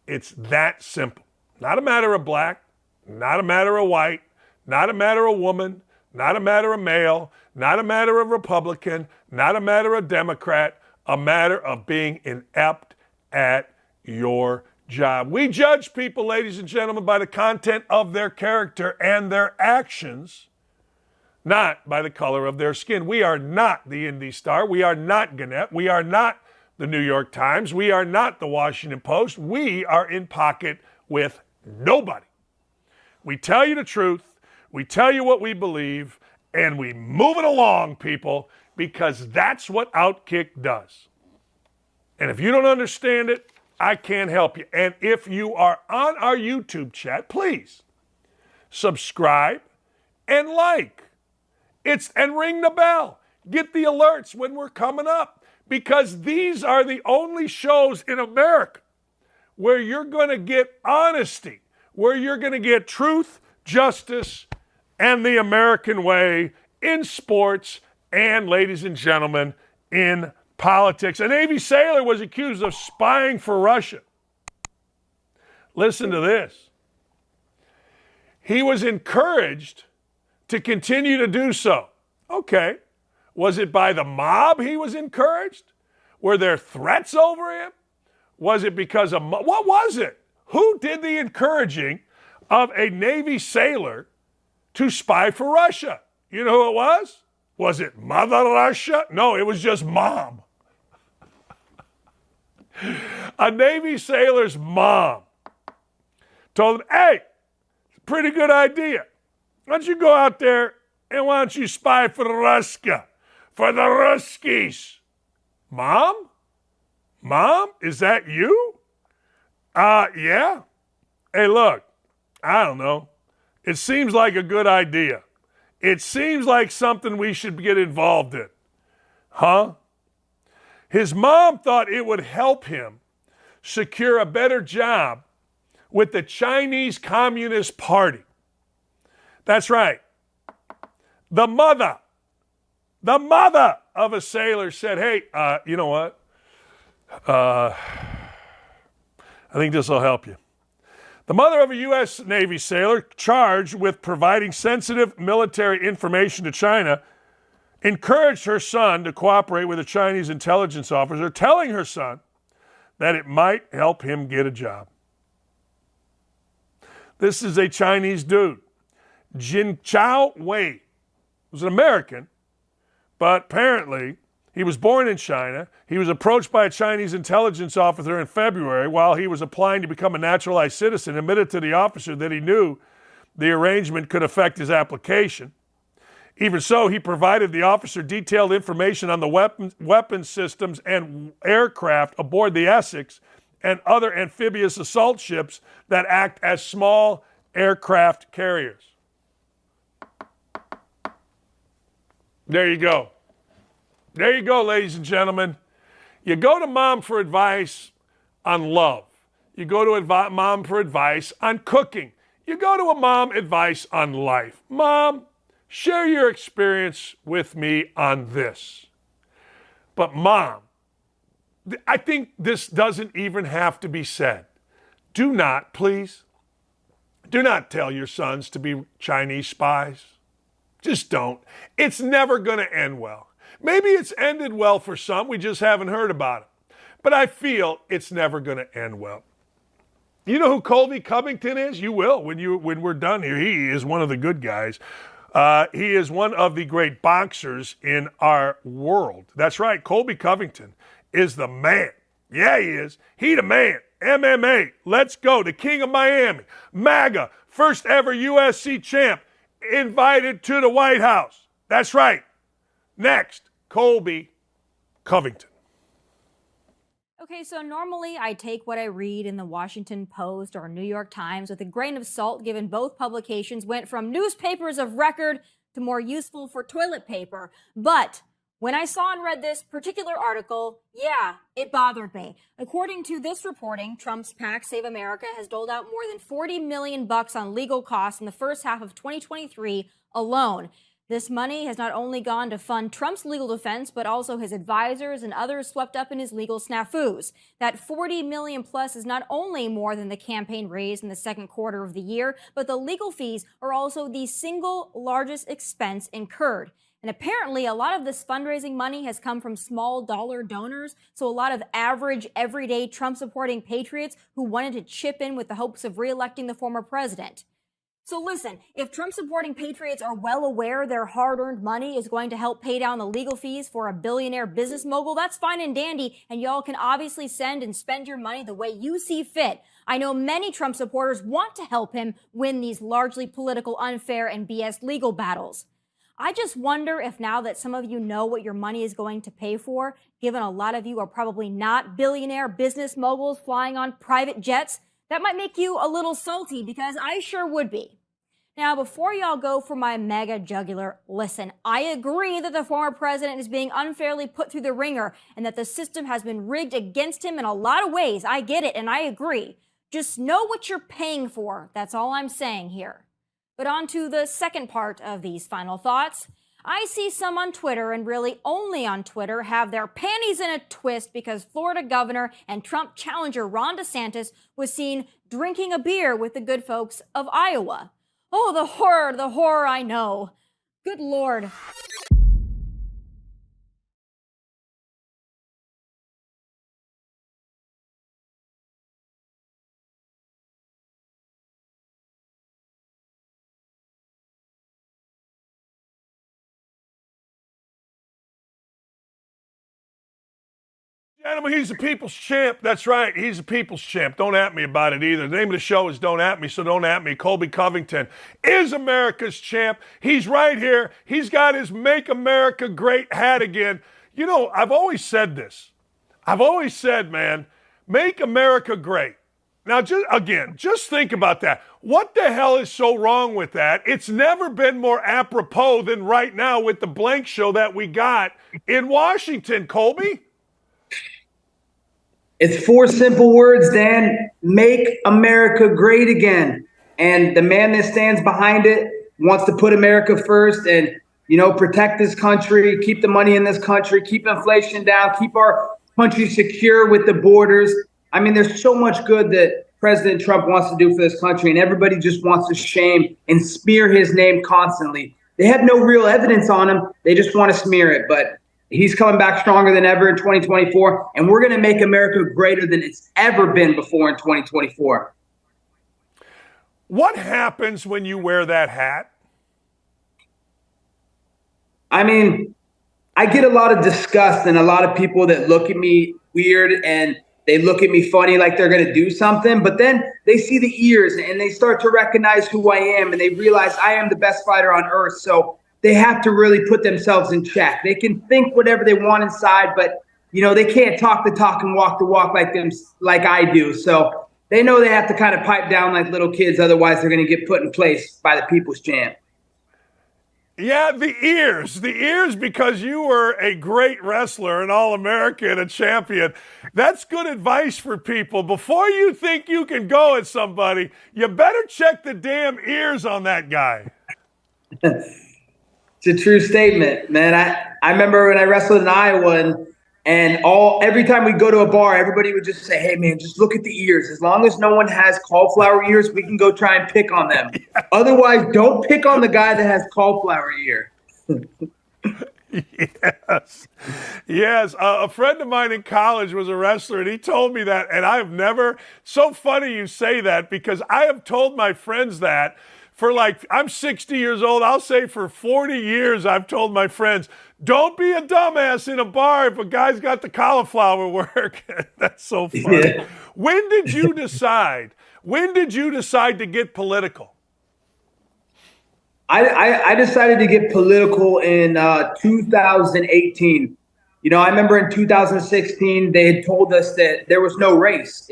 It's that simple. Not a matter of black, not a matter of white, not a matter of woman, not a matter of male, not a matter of Republican, not a matter of Democrat, a matter of being inept at your job. We judge people, ladies and gentlemen, by the content of their character and their actions, not by the color of their skin. We are not the Indy Star. We are not Gannett. We are not the New York Times. We are not the Washington Post. We are in pocket with nobody. We tell you the truth. We tell you what we believe, and we move it along, people, because that's what OutKick does. And if you don't understand it, I can't help you. And if you are on our YouTube chat, please subscribe and like. And ring the bell. Get the alerts when we're coming up, because these are the only shows in America where you're going to get honesty, where you're going to get truth, justice, and the American way in sports and, ladies and gentlemen, in politics. A Navy sailor was accused of spying for Russia. Listen to this. He was encouraged to continue to do so. Okay. Was it by the mob he was encouraged? Were there threats over him? Was it because of what was it? Who did the encouraging of a Navy sailor to spy for Russia? You know who it was? Was it Mother Russia? No, it was just Mom. A Navy sailor's mom told him, hey, it's a pretty good idea. Why don't you go out there and why don't you spy for Russia, for the Ruskies? Mom? Mom, is that you? Yeah. Hey, look, I don't know. It seems like a good idea. It seems like something we should get involved in. Huh? His mom thought it would help him secure a better job with the Chinese Communist Party. That's right. The mother of a sailor said, hey, you know what? I think this will help you. The mother of a U.S. Navy sailor charged with providing sensitive military information to China encouraged her son to cooperate with a Chinese intelligence officer, telling her son that it might help him get a job. This is a Chinese dude. Jin Chao Wei was an American, but apparently he was born in China. He was approached by a Chinese intelligence officer in February while he was applying to become a naturalized citizen, admitted to the officer that he knew the arrangement could affect his application. Even so, he provided the officer detailed information on the weapon systems and aircraft aboard the Essex and other amphibious assault ships that act as small aircraft carriers. There you go. There you go, ladies and gentlemen. You go to mom for advice on love. You go to mom for advice on cooking. You go to a mom advice on life. Mom, share your experience with me on this. But mom, I think this doesn't even have to be said. Do not, please, do not tell your sons to be Chinese spies. Just don't. It's never going to end well. Maybe it's ended well for some. We just haven't heard about it. But I feel it's never going to end well. You know who Colby Covington is? You will when we're done here. He is one of the good guys. He is one of the great boxers in our world. That's right. Colby Covington is the man. Yeah, he is. He the man. MMA. Let's go. The king of Miami. MAGA. First ever USC champ. Invited to the White House. That's right. Next, Colby Covington. Okay, so normally I take what I read in the Washington Post or New York Times with a grain of salt, given both publications went from newspapers of record to more useful for toilet paper. But when I saw and read this particular article, yeah, it bothered me. According to this reporting, Trump's PAC Save America has doled out more than $40 million on legal costs in the first half of 2023 alone. This money has not only gone to fund Trump's legal defense, but also his advisors and others swept up in his legal snafus. That $40 million plus is not only more than the campaign raised in the second quarter of the year, but the legal fees are also the single largest expense incurred. And apparently, a lot of this fundraising money has come from small dollar donors, so a lot of average, everyday Trump-supporting patriots who wanted to chip in with the hopes of re-electing the former president. So listen, if Trump-supporting patriots are well aware their hard-earned money is going to help pay down the legal fees for a billionaire business mogul, that's fine and dandy, and y'all can obviously send and spend your money the way you see fit. I know many Trump supporters want to help him win these largely political, unfair, and BS legal battles. I just wonder if now that some of you know what your money is going to pay for, given a lot of you are probably not billionaire business moguls flying on private jets, that might make you a little salty, because I sure would be. Now, before y'all go for my mega jugular, listen, I agree that the former president is being unfairly put through the ringer and that the system has been rigged against him in a lot of ways. I get it, and I agree. Just know what you're paying for. That's all I'm saying here. But on to the second part of these final thoughts. I see some on Twitter, and really only on Twitter, have their panties in a twist because Florida governor and Trump challenger Ron DeSantis was seen drinking a beer with the good folks of Iowa. Oh, the horror, I know. Good Lord. Gentlemen, he's a people's champ. That's right. He's a people's champ. Don't at me about it either. The name of the show is Don't At Me, so don't at me. Colby Covington is America's champ. He's right here. He's got his Make America Great hat again. You know, I've always said this. I've always said, man, make America great. Now, just think about that. What the hell is so wrong with that? It's never been more apropos than right now with the blank show that we got in Washington, Colby. It's four simple words, Dan. Make America great again. And the man that stands behind it wants to put America first and, you know, protect this country, keep the money in this country, keep inflation down, keep our country secure with the borders. I mean, there's so much good that President Trump wants to do for this country, and everybody just wants to shame and smear his name constantly. They have no real evidence on him. They just want to smear it. But he's coming back stronger than ever in 2024, and we're going to make America greater than it's ever been before in 2024. What happens when you wear that hat? I mean, I get a lot of disgust and a lot of people that look at me weird and they look at me funny like they're going to do something, but then they see the ears and they start to recognize who I am and they realize I am the best fighter on earth. So they have to really put themselves in check. They can think whatever they want inside, but you know, they can't talk the talk and walk the walk like I do. So they know they have to kind of pipe down like little kids. Otherwise they're going to get put in place by the people's champ. Yeah, the ears, because you were a great wrestler, an All-American, a champion. That's good advice for people. Before you think you can go at somebody, you better check the damn ears on that guy. It's a true statement, man. I remember when I wrestled in Iowa and every time we'd go to a bar, everybody would just say, hey, man, just look at the ears. As long as no one has cauliflower ears, we can go try and pick on them. Yeah. Otherwise, don't pick on the guy that has cauliflower ear. Yes. A friend of mine in college was a wrestler, and he told me that, and I've never – so funny you say that because I have told my friends that for I'm 60 years old. I'll say for 40 years I've told my friends, don't be a dumbass in a bar if a guy's got the cauliflower work. That's so funny. Yeah. When did you decide to get political? I decided to get political in 2018. I remember in 2016, they had told us that there was no race.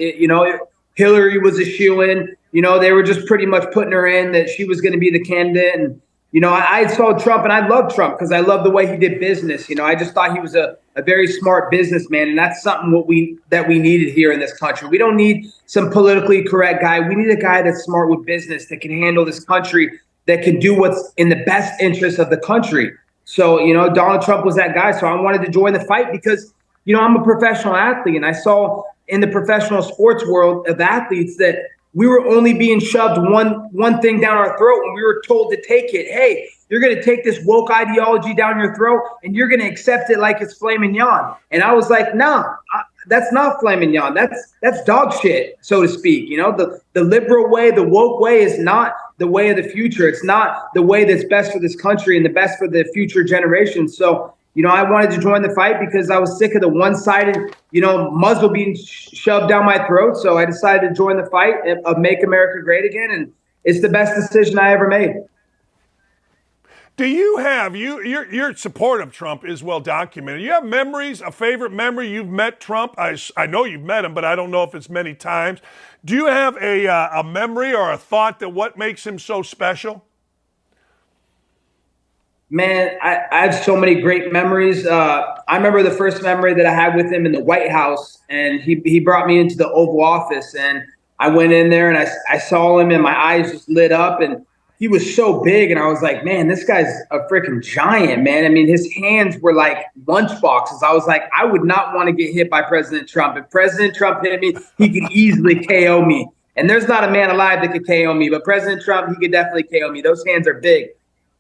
Hillary was a shoo-in. They were just pretty much putting her in, that she was going to be the candidate. And, I saw Trump, and I loved Trump because I love the way he did business. I just thought he was a very smart businessman, and that's something that we needed here in this country. We don't need some politically correct guy. We need a guy that's smart with business, that can handle this country, that can do what's in the best interest of the country. So, Donald Trump was that guy. So I wanted to join the fight because, I'm a professional athlete, and I saw in the professional sports world of athletes that we were only being shoved one thing down our throat when we were told to take it. Hey, you're going to take this woke ideology down your throat and you're going to accept it like it's filet mignon. And I was like, no, that's not filet mignon. That's dog shit, so to speak. The liberal way, the woke way is not the way of the future. It's not the way that's best for this country and the best for the future generations. So, I wanted to join the fight because I was sick of the one-sided, muzzle being shoved down my throat. So I decided to join the fight of Make America Great Again. And it's the best decision I ever made. Do you have, your support of Trump is well documented. You have memories, a favorite memory? You've met Trump. I know you've met him, but I don't know if it's many times. Do you have a memory or a thought that what makes him so special? Man, I have so many great memories. I remember the first memory that I had with him in the White House, and he brought me into the Oval Office, and I went in there and I saw him and my eyes just lit up, and he was so big, and I was like, man, this guy's a freaking giant, man. I mean, his hands were like lunch boxes. I was like, I would not want to get hit by President Trump. If President Trump hit me, he could easily KO me. And there's not a man alive that could KO me, but President Trump, he could definitely KO me. Those hands are big.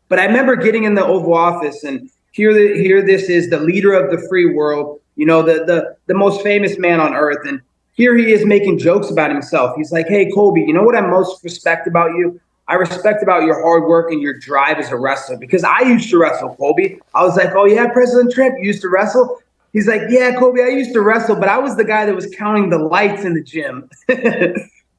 But I remember getting in the Oval Office, and here this is the leader of the free world, the most famous man on earth. And here he is making jokes about himself. He's like, hey, Colby, you know what I most respect about you? I respect about your hard work and your drive as a wrestler, because I used to wrestle, Colby. I was like, oh, yeah, President Trump, you used to wrestle? He's like, yeah, Colby, I used to wrestle, but I was the guy that was counting the lights in the gym,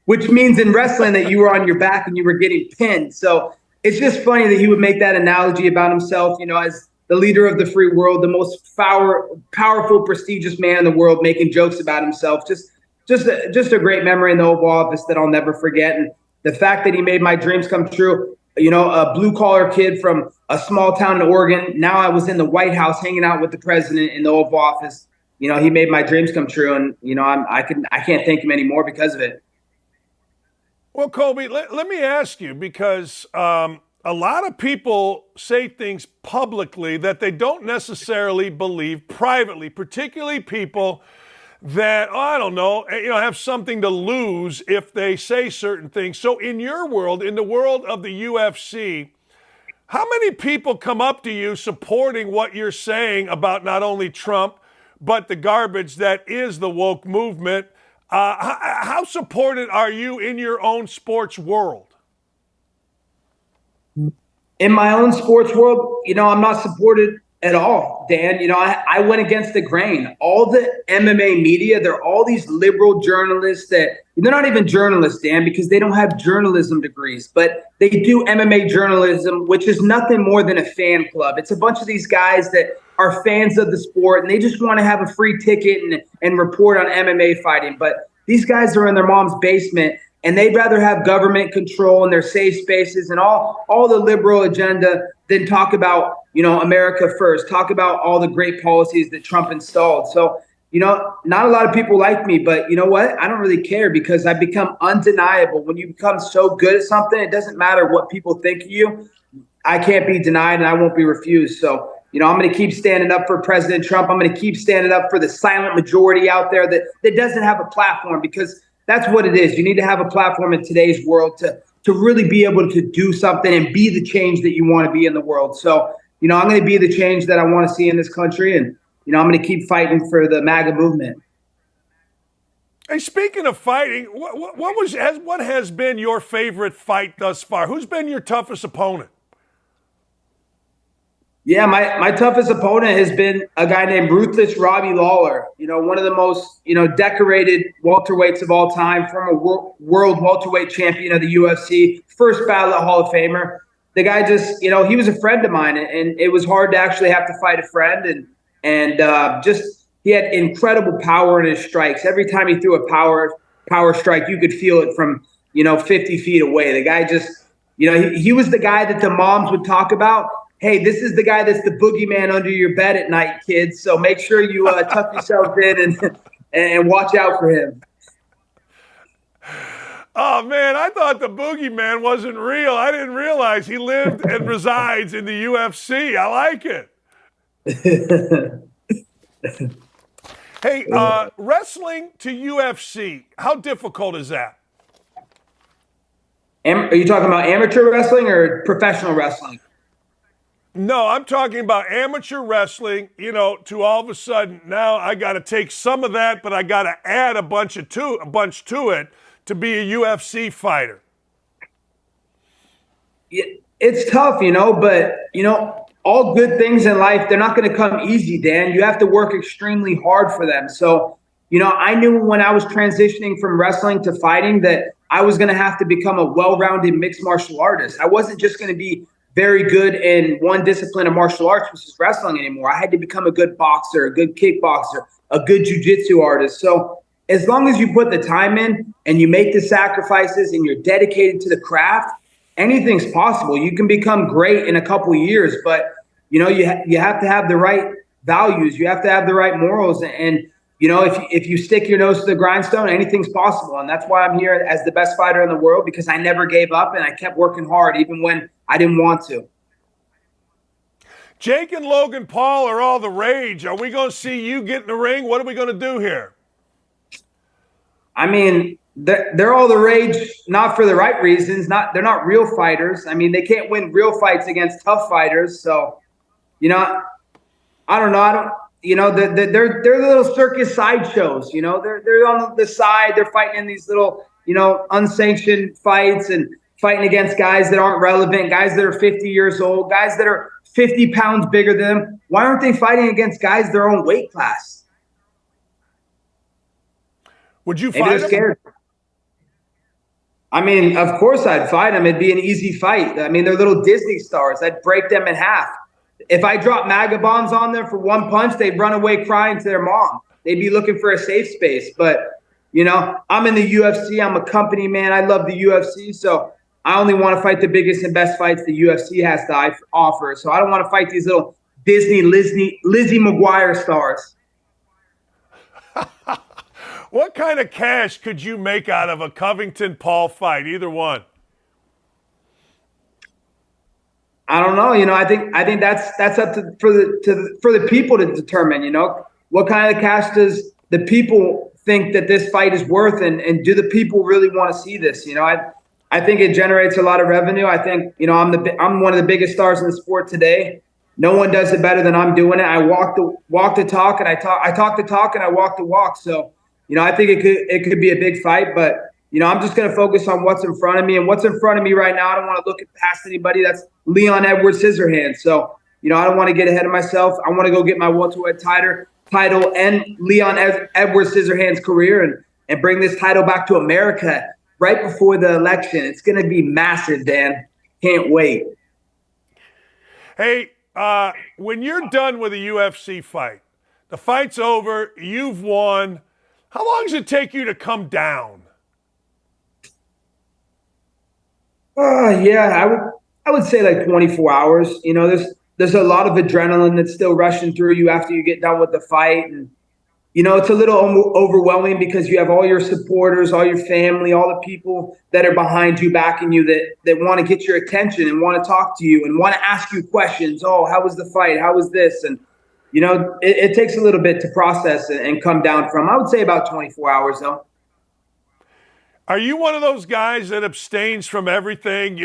which means in wrestling that you were on your back and you were getting pinned. So it's just funny that he would make that analogy about himself, as the leader of the free world, the most powerful, prestigious man in the world, making jokes about himself. Just a great memory in the Oval Office that I'll never forget. And the fact that he made my dreams come true, a blue collar kid from a small town in Oregon. Now I was in the White House hanging out with the president in the Oval Office. He made my dreams come true. And, I can't thank him anymore because of it. Well, Colby, let me ask you, because a lot of people say things publicly that they don't necessarily believe privately, particularly people that, I don't know, have something to lose if they say certain things. So in your world, in the world of the UFC, how many people come up to you supporting what you're saying about not only Trump, but the garbage that is the woke movement? How supported are you in your own sports world? In my own sports world, I'm not supported at all, Dan. I went against the grain. All the MMA media, they're all these liberal journalists that they're not even journalists, Dan, because they don't have journalism degrees, but they do MMA journalism, which is nothing more than a fan club. It's a bunch of these guys that are fans of the sport, and they just want to have a free ticket and report on MMA fighting. But these guys are in their mom's basement, and they'd rather have government control in their safe spaces and all the liberal agenda than talk about, America first, talk about all the great policies that Trump installed. So, not a lot of people like me, but you know what? I don't really care, because I've become undeniable. When you become so good at something, it doesn't matter what people think of you. I can't be denied and I won't be refused. So, I'm going to keep standing up for President Trump. I'm going to keep standing up for the silent majority out there that doesn't have a platform, because that's what it is. You need to have a platform in today's world to really be able to do something and be the change that you want to be in the world. So, I'm going to be the change that I want to see in this country. And, I'm going to keep fighting for the MAGA movement. Hey, speaking of fighting, what has been your favorite fight thus far? Who's been your toughest opponent? Yeah, my toughest opponent has been a guy named Ruthless Robbie Lawler. One of the most, decorated welterweights of all time, former world welterweight champion of the UFC, first ballot Hall of Famer. The guy just, he was a friend of mine, and it was hard to actually have to fight a friend. And, And just he had incredible power in his strikes. Every time he threw a power strike, you could feel it from 50 feet away. The guy just, he was the guy that the moms would talk about. Hey, this is the guy that's the boogeyman under your bed at night, kids. So make sure you tuck yourselves in and watch out for him. Oh, man, I thought the boogeyman wasn't real. I didn't realize he lived and resides in the UFC. I like it. Hey, wrestling to UFC, how difficult is that? Are you talking about amateur wrestling or professional wrestling? No, I'm talking about amateur wrestling, to all of a sudden now I got to take some of that, but I got to add a bunch to it to be a UFC fighter. It's tough, but, all good things in life, they're not going to come easy, Dan. You have to work extremely hard for them. So, I knew when I was transitioning from wrestling to fighting that I was going to have to become a well-rounded mixed martial artist. I wasn't just going to be very good in one discipline of martial arts, which is wrestling, anymore. I had to become a good boxer, a good kickboxer, a good jiu-jitsu artist. So as long as you put the time in and you make the sacrifices and you're dedicated to the craft, anything's possible. You can become great in a couple of years, but you have to have the right values. You have to have the right morals. And if you stick your nose to the grindstone, anything's possible. And that's why I'm here as the best fighter in the world, because I never gave up and I kept working hard even when I didn't want to. Jake and Logan Paul are all the rage. Are we going to see you get in the ring? What are we going to do here? I mean, they're all the rage, not for the right reasons. They're not real fighters. I mean, they can't win real fights against tough fighters. So, I don't know. They're little circus sideshows. They're on the side. They're fighting in these little, unsanctioned fights and fighting against guys that aren't relevant, guys that are 50 years old, guys that are 50 pounds bigger than them. Why aren't they fighting against guys their own weight class? Would you Maybe fight they're scared. I mean, of course I'd fight them. It'd be an easy fight. I mean, they're little Disney stars. I'd break them in half. If I dropped MAGA bombs on them for one punch, they'd run away crying to their mom. They'd be looking for a safe space. But, I'm in the UFC. I'm a company man. I love the UFC. So I only want to fight the biggest and best fights the UFC has to offer. So I don't want to fight these little Disney Lizzie McGuire stars. What kind of cash could you make out of a Covington Paul fight? Either one. I don't know. I think that's up for the people to determine. What kind of cash does the people think that this fight is worth, and do the people really want to see this? I think it generates a lot of revenue. I think I'm one of the biggest stars in the sport today. No one does it better than I'm doing it. I walk the talk, and I talk the talk, and I walk the walk. So I think it could be a big fight, but I'm just going to focus on what's in front of me, and what's in front of me right now. I don't want to look past anybody. That's Leon Edwards Scissorhands. So I don't want to get ahead of myself. I want to go get my welterweight title and Leon Edwards Scissorhands career and bring this title back to America right before the election. It's going to be massive, Dan. Can't wait. Hey, when you're done with a UFC fight, the fight's over, you've won. How long does it take you to come down? Yeah, I would say like 24 hours. There's a lot of adrenaline that's still rushing through you after you get done with the fight. And, it's a little overwhelming because you have all your supporters, all your family, all the people that are behind you, backing you, that want to get your attention and want to talk to you and want to ask you questions. Oh, how was the fight? How was this? And, it takes a little bit to process and come down from. I would say about 24 hours, though. Are you one of those guys that abstains from everything,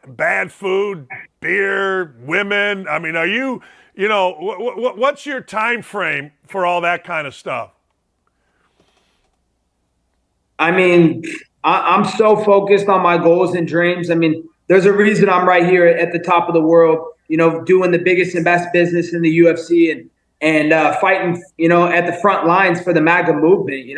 bad food, beer, women? I mean, are you, what's your time frame for all that kind of stuff? I mean, I'm so focused on my goals and dreams. I mean, there's a reason I'm right here at the top of the world, doing the biggest and best business in the UFC and fighting, at the front lines for the MAGA movement.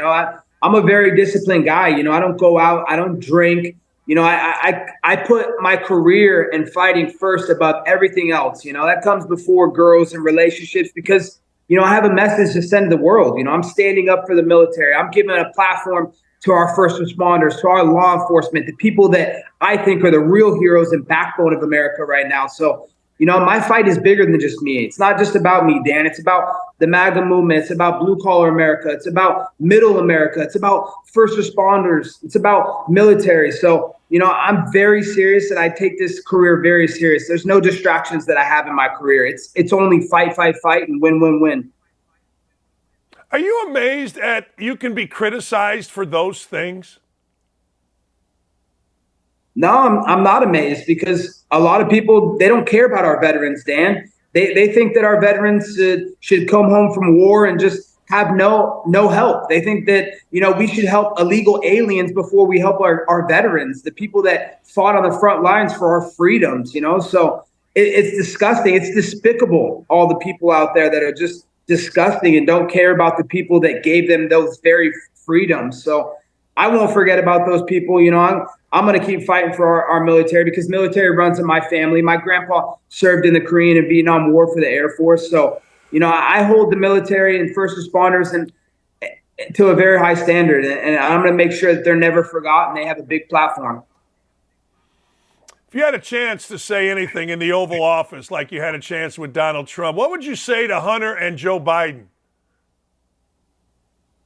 I'm a very disciplined guy. I don't go out. I don't drink. I put my career and fighting first above everything else. That comes before girls and relationships because, I have a message to send to the world. I'm standing up for the military. I'm giving a platform to our first responders, to our law enforcement, the people that I think are the real heroes and backbone of America right now. So, my fight is bigger than just me. It's not just about me, Dan. It's about the MAGA movement. It's about blue collar America. It's about middle America. It's about first responders. It's about military. So, I'm very serious, and I take this career very serious. There's no distractions that I have in my career. It's only fight, fight, fight, and win, win, win. Are you amazed at you can be criticized for those things? No, I'm not amazed, because a lot of people, they don't care about our veterans, Dan. They think that our veterans should come home from war and just have no help. They think that, we should help illegal aliens before we help our veterans, the people that fought on the front lines for our freedoms, So it's disgusting. It's despicable, all the people out there that are just disgusting and don't care about the people that gave them those very freedoms. So I won't forget about those people. I'm going to keep fighting for our military, because military runs in my family. My grandpa served in the Korean and Vietnam War for the Air Force. So, I hold the military and first responders and to a very high standard. And I'm going to make sure that they're never forgotten. They have a big platform. If you had a chance to say anything in the Oval Office like you had a chance with Donald Trump, what would you say to Hunter and Joe Biden?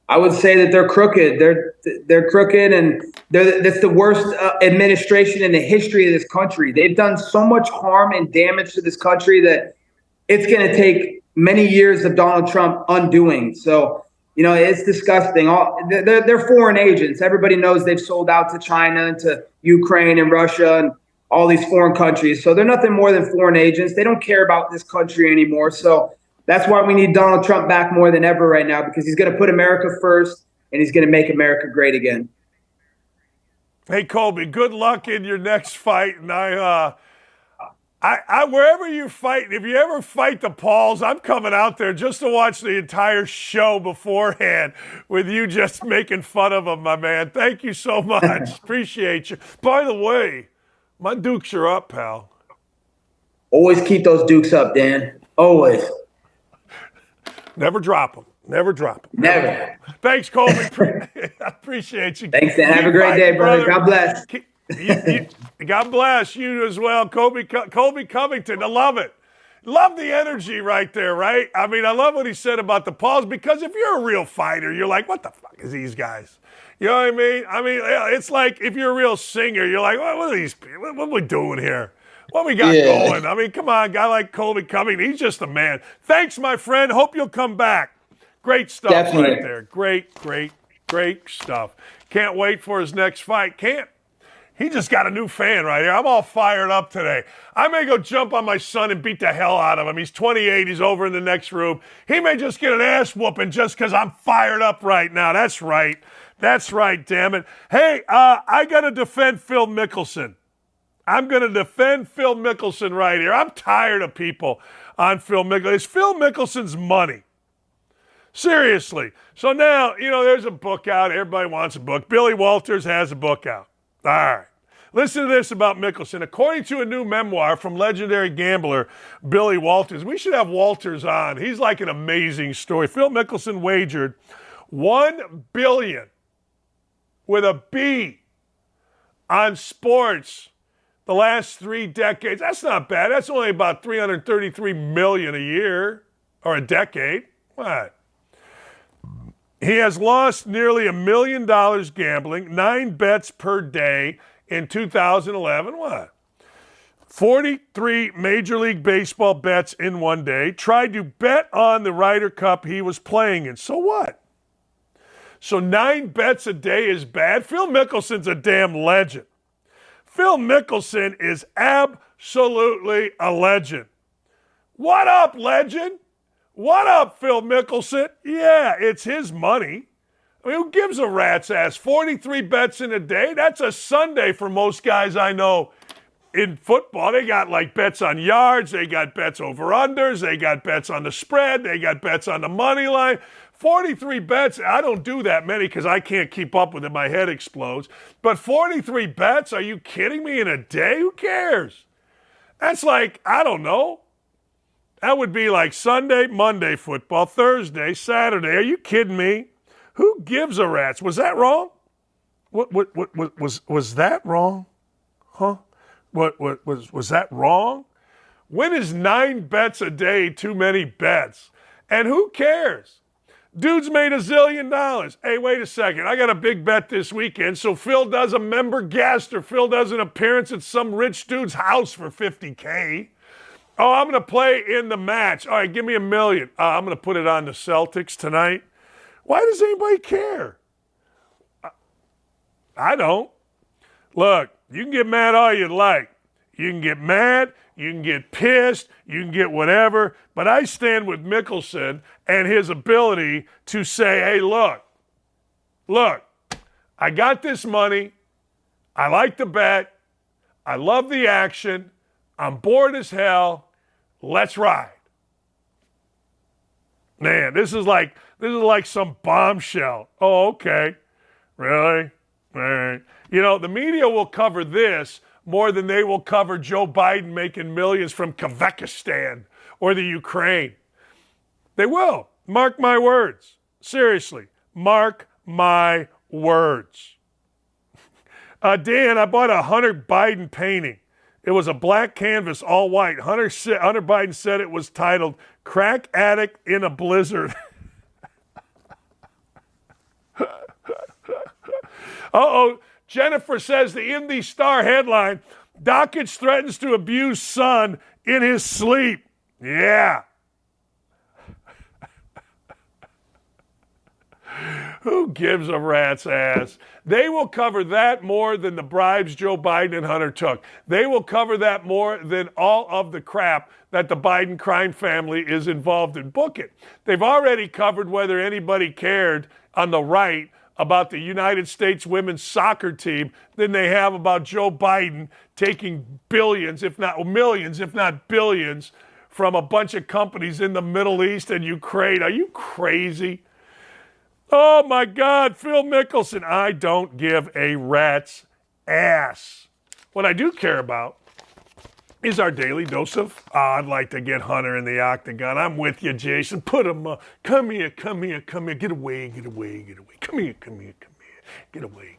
I would say that they're crooked. They're crooked, and that's the worst administration in the history of this country. They've done so much harm and damage to this country that it's going to take many years of Donald Trump undoing. So, it's disgusting. They're foreign agents. Everybody knows they've sold out to China and to Ukraine and Russia and all these foreign countries. So they're nothing more than foreign agents. They don't care about this country anymore. So that's why we need Donald Trump back more than ever right now, because he's going to put America first and he's going to make America great again. Hey, Colby, good luck in your next fight. And I wherever you're fighting, if you ever fight the Pauls, I'm coming out there just to watch the entire show beforehand with you just making fun of them, my man. Thank you so much. Appreciate you. By the way, my Dukes are up, pal. Always keep those Dukes up, Dan. Always. Never drop them. Never drop them. Never. Thanks, Colby. I appreciate you. Thanks, Dan. Have a great day, brother. God bless. God bless you as well, Colby Covington. I love it. Love the energy right there, right? I mean, I love what he said about the Pauls, because if you're a real fighter, you're like, what the fuck is these guys? You know what I mean? I mean, it's like if you're a real singer, you're like, what are these people? What are we doing here? What we got going? I mean, come on, a guy like Colby Covington, he's just a man. Thanks, my friend. Hope you'll come back. Great stuff right there. Great stuff. Can't wait for his next fight. He just got a new fan right here. I'm all fired up today. I may go jump on my son and beat the hell out of him. He's 28. He's over in the next room. He may just get an ass whooping just because I'm fired up right now. That's right. That's right, damn it. Hey, I got to defend Phill Mickelson. I'm going to defend Phill Mickelson right here. I'm tired of people on Phill Mickelson. It's Phill Mickelson's money. Seriously. So now, there's a book out. Everybody wants a book. Billy Walters has a book out. All right. Listen to this about Mickelson. According to a new memoir from legendary gambler Billy Walters, we should have Walters on. He's like an amazing story. Phill Mickelson wagered $1 billion with a B on sports the last 3 decades. That's not bad. That's only about $333 million a year or a decade. What? He has lost nearly $1 million gambling, 9 bets per day in 2011. What? 43 Major League Baseball bets in one day. Tried to bet on the Ryder Cup he was playing in. So what? So 9 bets a day is bad? Phill Mickelson's a damn legend. Phill Mickelson is absolutely a legend. What up, legend? What up, Phill Mickelson? Yeah, it's his money. I mean, who gives a rat's ass? 43 bets in a day? That's a Sunday for most guys I know in football. They got like bets on yards. They got bets over unders. They got bets on the spread. They got bets on the money line. 43 bets, I don't do that many because I can't keep up with it. My head explodes. But 43 bets, are you kidding me, in a day? Who cares? That's like, I don't know. That would be like Sunday, Monday football, Thursday, Saturday. Are you kidding me? Who gives a rat's? Was that wrong? What was that wrong? Huh? Was that wrong? When is 9 bets a day too many bets? And who cares? Dude's made $1 zillion. Hey, wait a second. I got a big bet this weekend. So Phil does a member guest or Phil does an appearance at some rich dude's house for $50K. Oh, I'm going to play in the match. All right, give me $1 million. I'm going to put it on the Celtics tonight. Why does anybody care? I don't. Look, you can get mad all you like. You can get mad, you can get pissed, you can get whatever, but I stand with Mickelson and his ability to say, hey, look, I got this money, I like the bet, I love the action, I'm bored as hell, let's ride. Man, this is like some bombshell. Oh, okay. Really? All right. You know, the media will cover this more than they will cover Joe Biden making millions from Kazakhstan or the Ukraine. They will. Mark my words. Seriously. Mark my words. Dan, I bought a Hunter Biden painting. It was a black canvas, all white. Hunter Biden said it was titled Crack Addict in a Blizzard. Uh-oh. Jennifer says the Indy Star headline, Dakich threatens to abuse son in his sleep. Yeah. Who gives a rat's ass? They will cover that more than the bribes Joe Biden and Hunter took. They will cover that more than all of the crap that the Biden crime family is involved in. Book it. They've already covered whether anybody cared on the right about the United States women's soccer team than they have about Joe Biden taking billions, if not millions, if not billions, from a bunch of companies in the Middle East and Ukraine. Are you crazy? Oh, my God, Phill Mickelson. I don't give a rat's ass. What I do care about is our daily dose of, I'd like to get Hunter in the octagon. I'm with you, Jason. Put him up. Come here. Get away. Come here. Get away.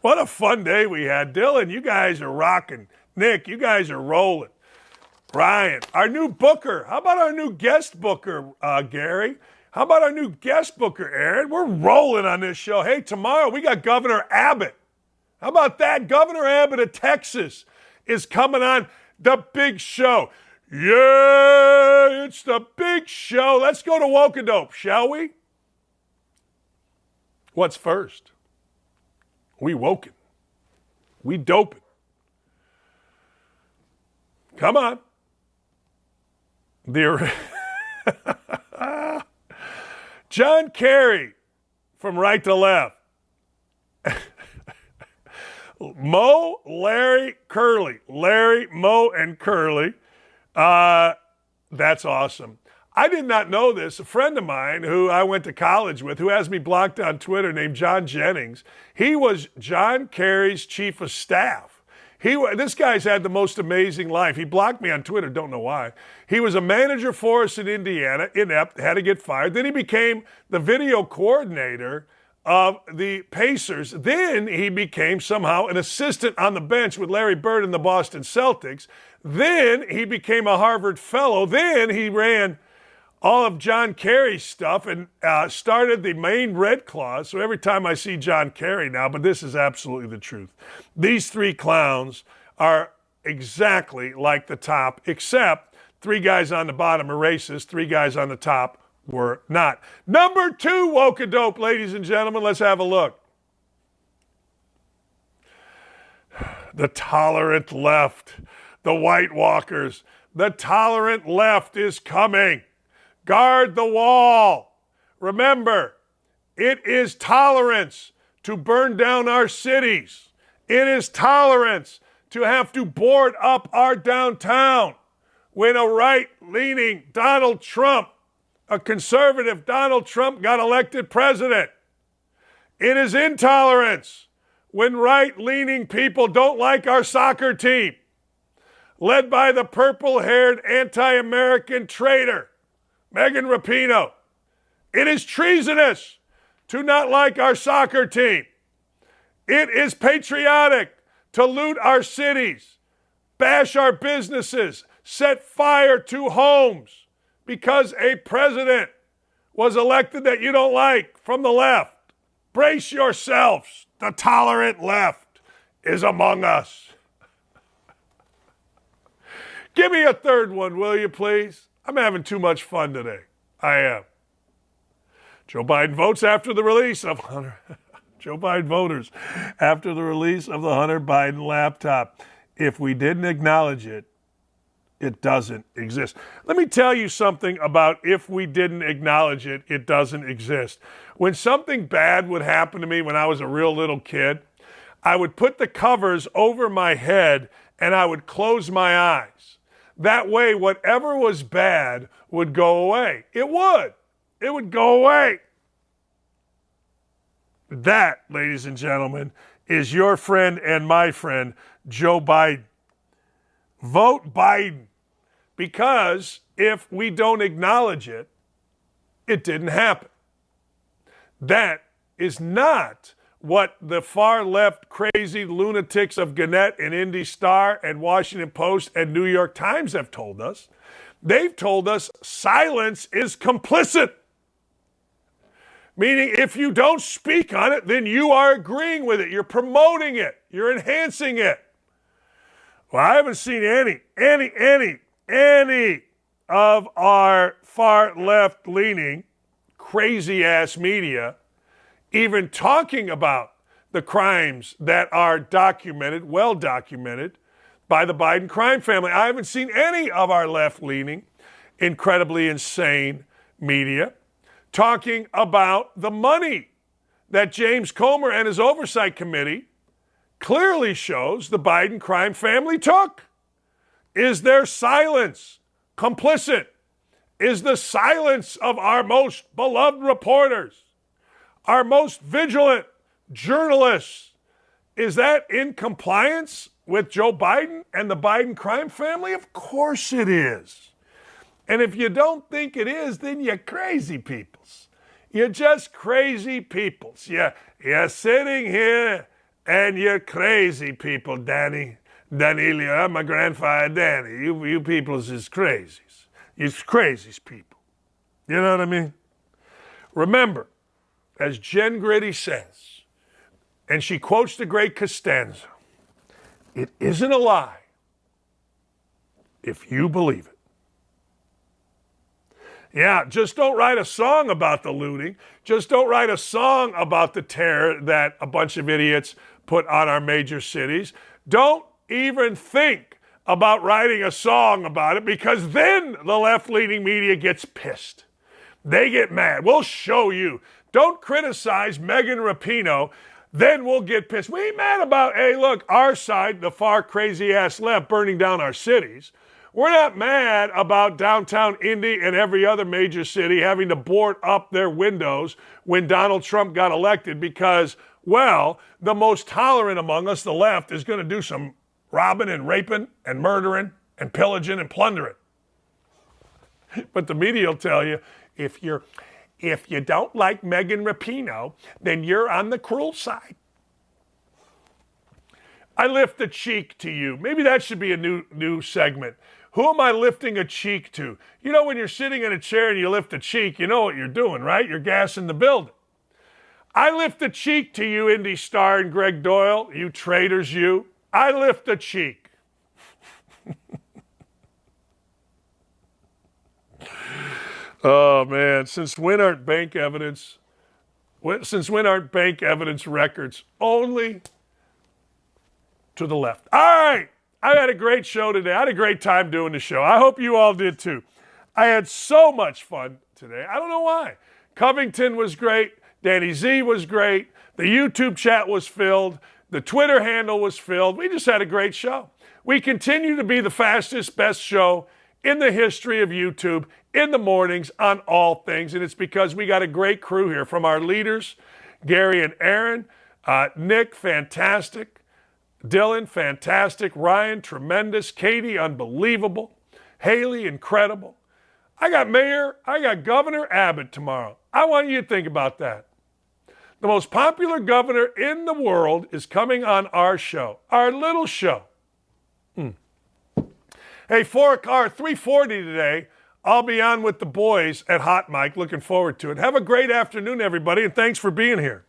What a fun day we had. Dylan, you guys are rocking. Nick, you guys are rolling. Ryan, our new booker. How about our new guest booker, Gary? How about our new guest booker, Aaron? We're rolling on this show. Hey, tomorrow we got Governor Abbott. How about that? Governor Abbott of Texas is coming on the big show. Yeah, it's the big show. Let's go to Woke-A-Dope, shall we? What's first? We woken. We doping. Come on. John Kerry from right to left. Mo, Larry, Curly. Larry, Mo, and Curly. That's awesome. I did not know this. A friend of mine who I went to college with, who has me blocked on Twitter, named John Jennings, he was John Kerry's chief of staff. This guy's had the most amazing life. He blocked me on Twitter, don't know why. He was a manager for us in Indiana, inept, had to get fired. Then he became the video coordinator of the Pacers. Then he became somehow an assistant on the bench with Larry Bird and the Boston Celtics. Then he became a Harvard fellow. Then he ran all of John Kerry's stuff and started the Maine Red Claws. So every time I see John Kerry now, but this is absolutely the truth. These three clowns are exactly like the top, except 3 guys on the bottom are racist, 3 guys on the top were not. Number 2, Woke-A-Dope, ladies and gentlemen. Let's have a look. The tolerant left, the White Walkers. The tolerant left is coming. Guard the wall. Remember, it is tolerance to burn down our cities. It is tolerance to have to board up our downtown when a right-leaning Donald Trump, a conservative Donald Trump, got elected president. It is intolerance when right-leaning people don't like our soccer team. led by the purple-haired anti-American traitor, Megan Rapinoe. It is treasonous to not like our soccer team. It is patriotic to loot our cities, bash our businesses, set fire to homes because a president was elected that you don't like from the left. Brace yourselves. The tolerant left is among us. Give me a third one, will you, please? I'm having too much fun today. I am. Joe Biden votes after the release of Hunter. Joe Biden voters after the release of the Hunter Biden laptop. If we didn't acknowledge it, it doesn't exist. Let me tell you something about if we didn't acknowledge it, it doesn't exist. When something bad would happen to me when I was a real little kid, I would put the covers over my head and I would close my eyes. That way, whatever was bad would go away. It would. It would go away. That, ladies and gentlemen, is your friend and my friend, Joe Biden. Vote Biden. Because if we don't acknowledge it, it didn't happen. That is not what the far left crazy lunatics of Gannett and Indy Star and Washington Post and New York Times have told us. They've told us silence is complicit. Meaning if you don't speak on it, then you are agreeing with it. You're promoting it. You're enhancing it. Well, I haven't seen any of our far left leaning crazy ass media even talking about the crimes that are documented, well documented, by the Biden crime family. I haven't seen any of our left-leaning, incredibly insane media talking about the money that James Comer and his oversight committee clearly shows the Biden crime family took. Is their silence complicit? Is the silence of our most beloved reporters, our most vigilant journalists, is that in compliance with Joe Biden and the Biden crime family? Of course it is. And if you don't think it is, then you're crazy peoples. You're just crazy peoples. You're sitting here and you're crazy people, Danilo. I'm my grandfather, Danny. You peoples is crazies. You're crazies people. You know what I mean? Remember, as Jen Gritty says, and she quotes the great Costanza, it isn't a lie if you believe it. Yeah, just don't write a song about the looting. Just don't write a song about the terror that a bunch of idiots put on our major cities. Don't even think about writing a song about it, because then the left-leaning media gets pissed. They get mad. We'll show you. Don't criticize Megan Rapinoe, then we'll get pissed. We ain't mad about, hey, look, our side, the far crazy-ass left, burning down our cities. We're not mad about downtown Indy and every other major city having to board up their windows when Donald Trump got elected because, well, the most tolerant among us, the left, is going to do some robbing and raping and murdering and pillaging and plundering. But the media will tell you, if you don't like Megan Rapinoe, then you're on the cruel side. I lift a cheek to you. Maybe that should be a new segment. Who am I lifting a cheek to? You know, when you're sitting in a chair and you lift a cheek, you know what you're doing, right? You're gassing the building. I lift a cheek to you, Indy Star and Greg Doyle, you traitors, you. I lift a cheek. Oh, man. Since when aren't bank evidence records only to the left? All right. I had a great show today. I had a great time doing the show. I hope you all did too. I had so much fun today. I don't know why. Covington was great. Danny Z was great. The YouTube chat was filled. The Twitter handle was filled. We just had a great show. We continue to be the fastest, best show in the history of YouTube in the mornings on all things. And it's because we got a great crew here from our leaders, Gary and Aaron, Nick, fantastic, Dylan, fantastic. Ryan, tremendous. Katie, unbelievable. Haley, incredible. I got Mayor, I got Governor Abbott tomorrow. I want you to think about that. The most popular governor in the world is coming on our show, our little show. Hey, 3:40 today, I'll be on with the boys at Hot Mic. Looking forward to it. Have a great afternoon, everybody, and thanks for being here.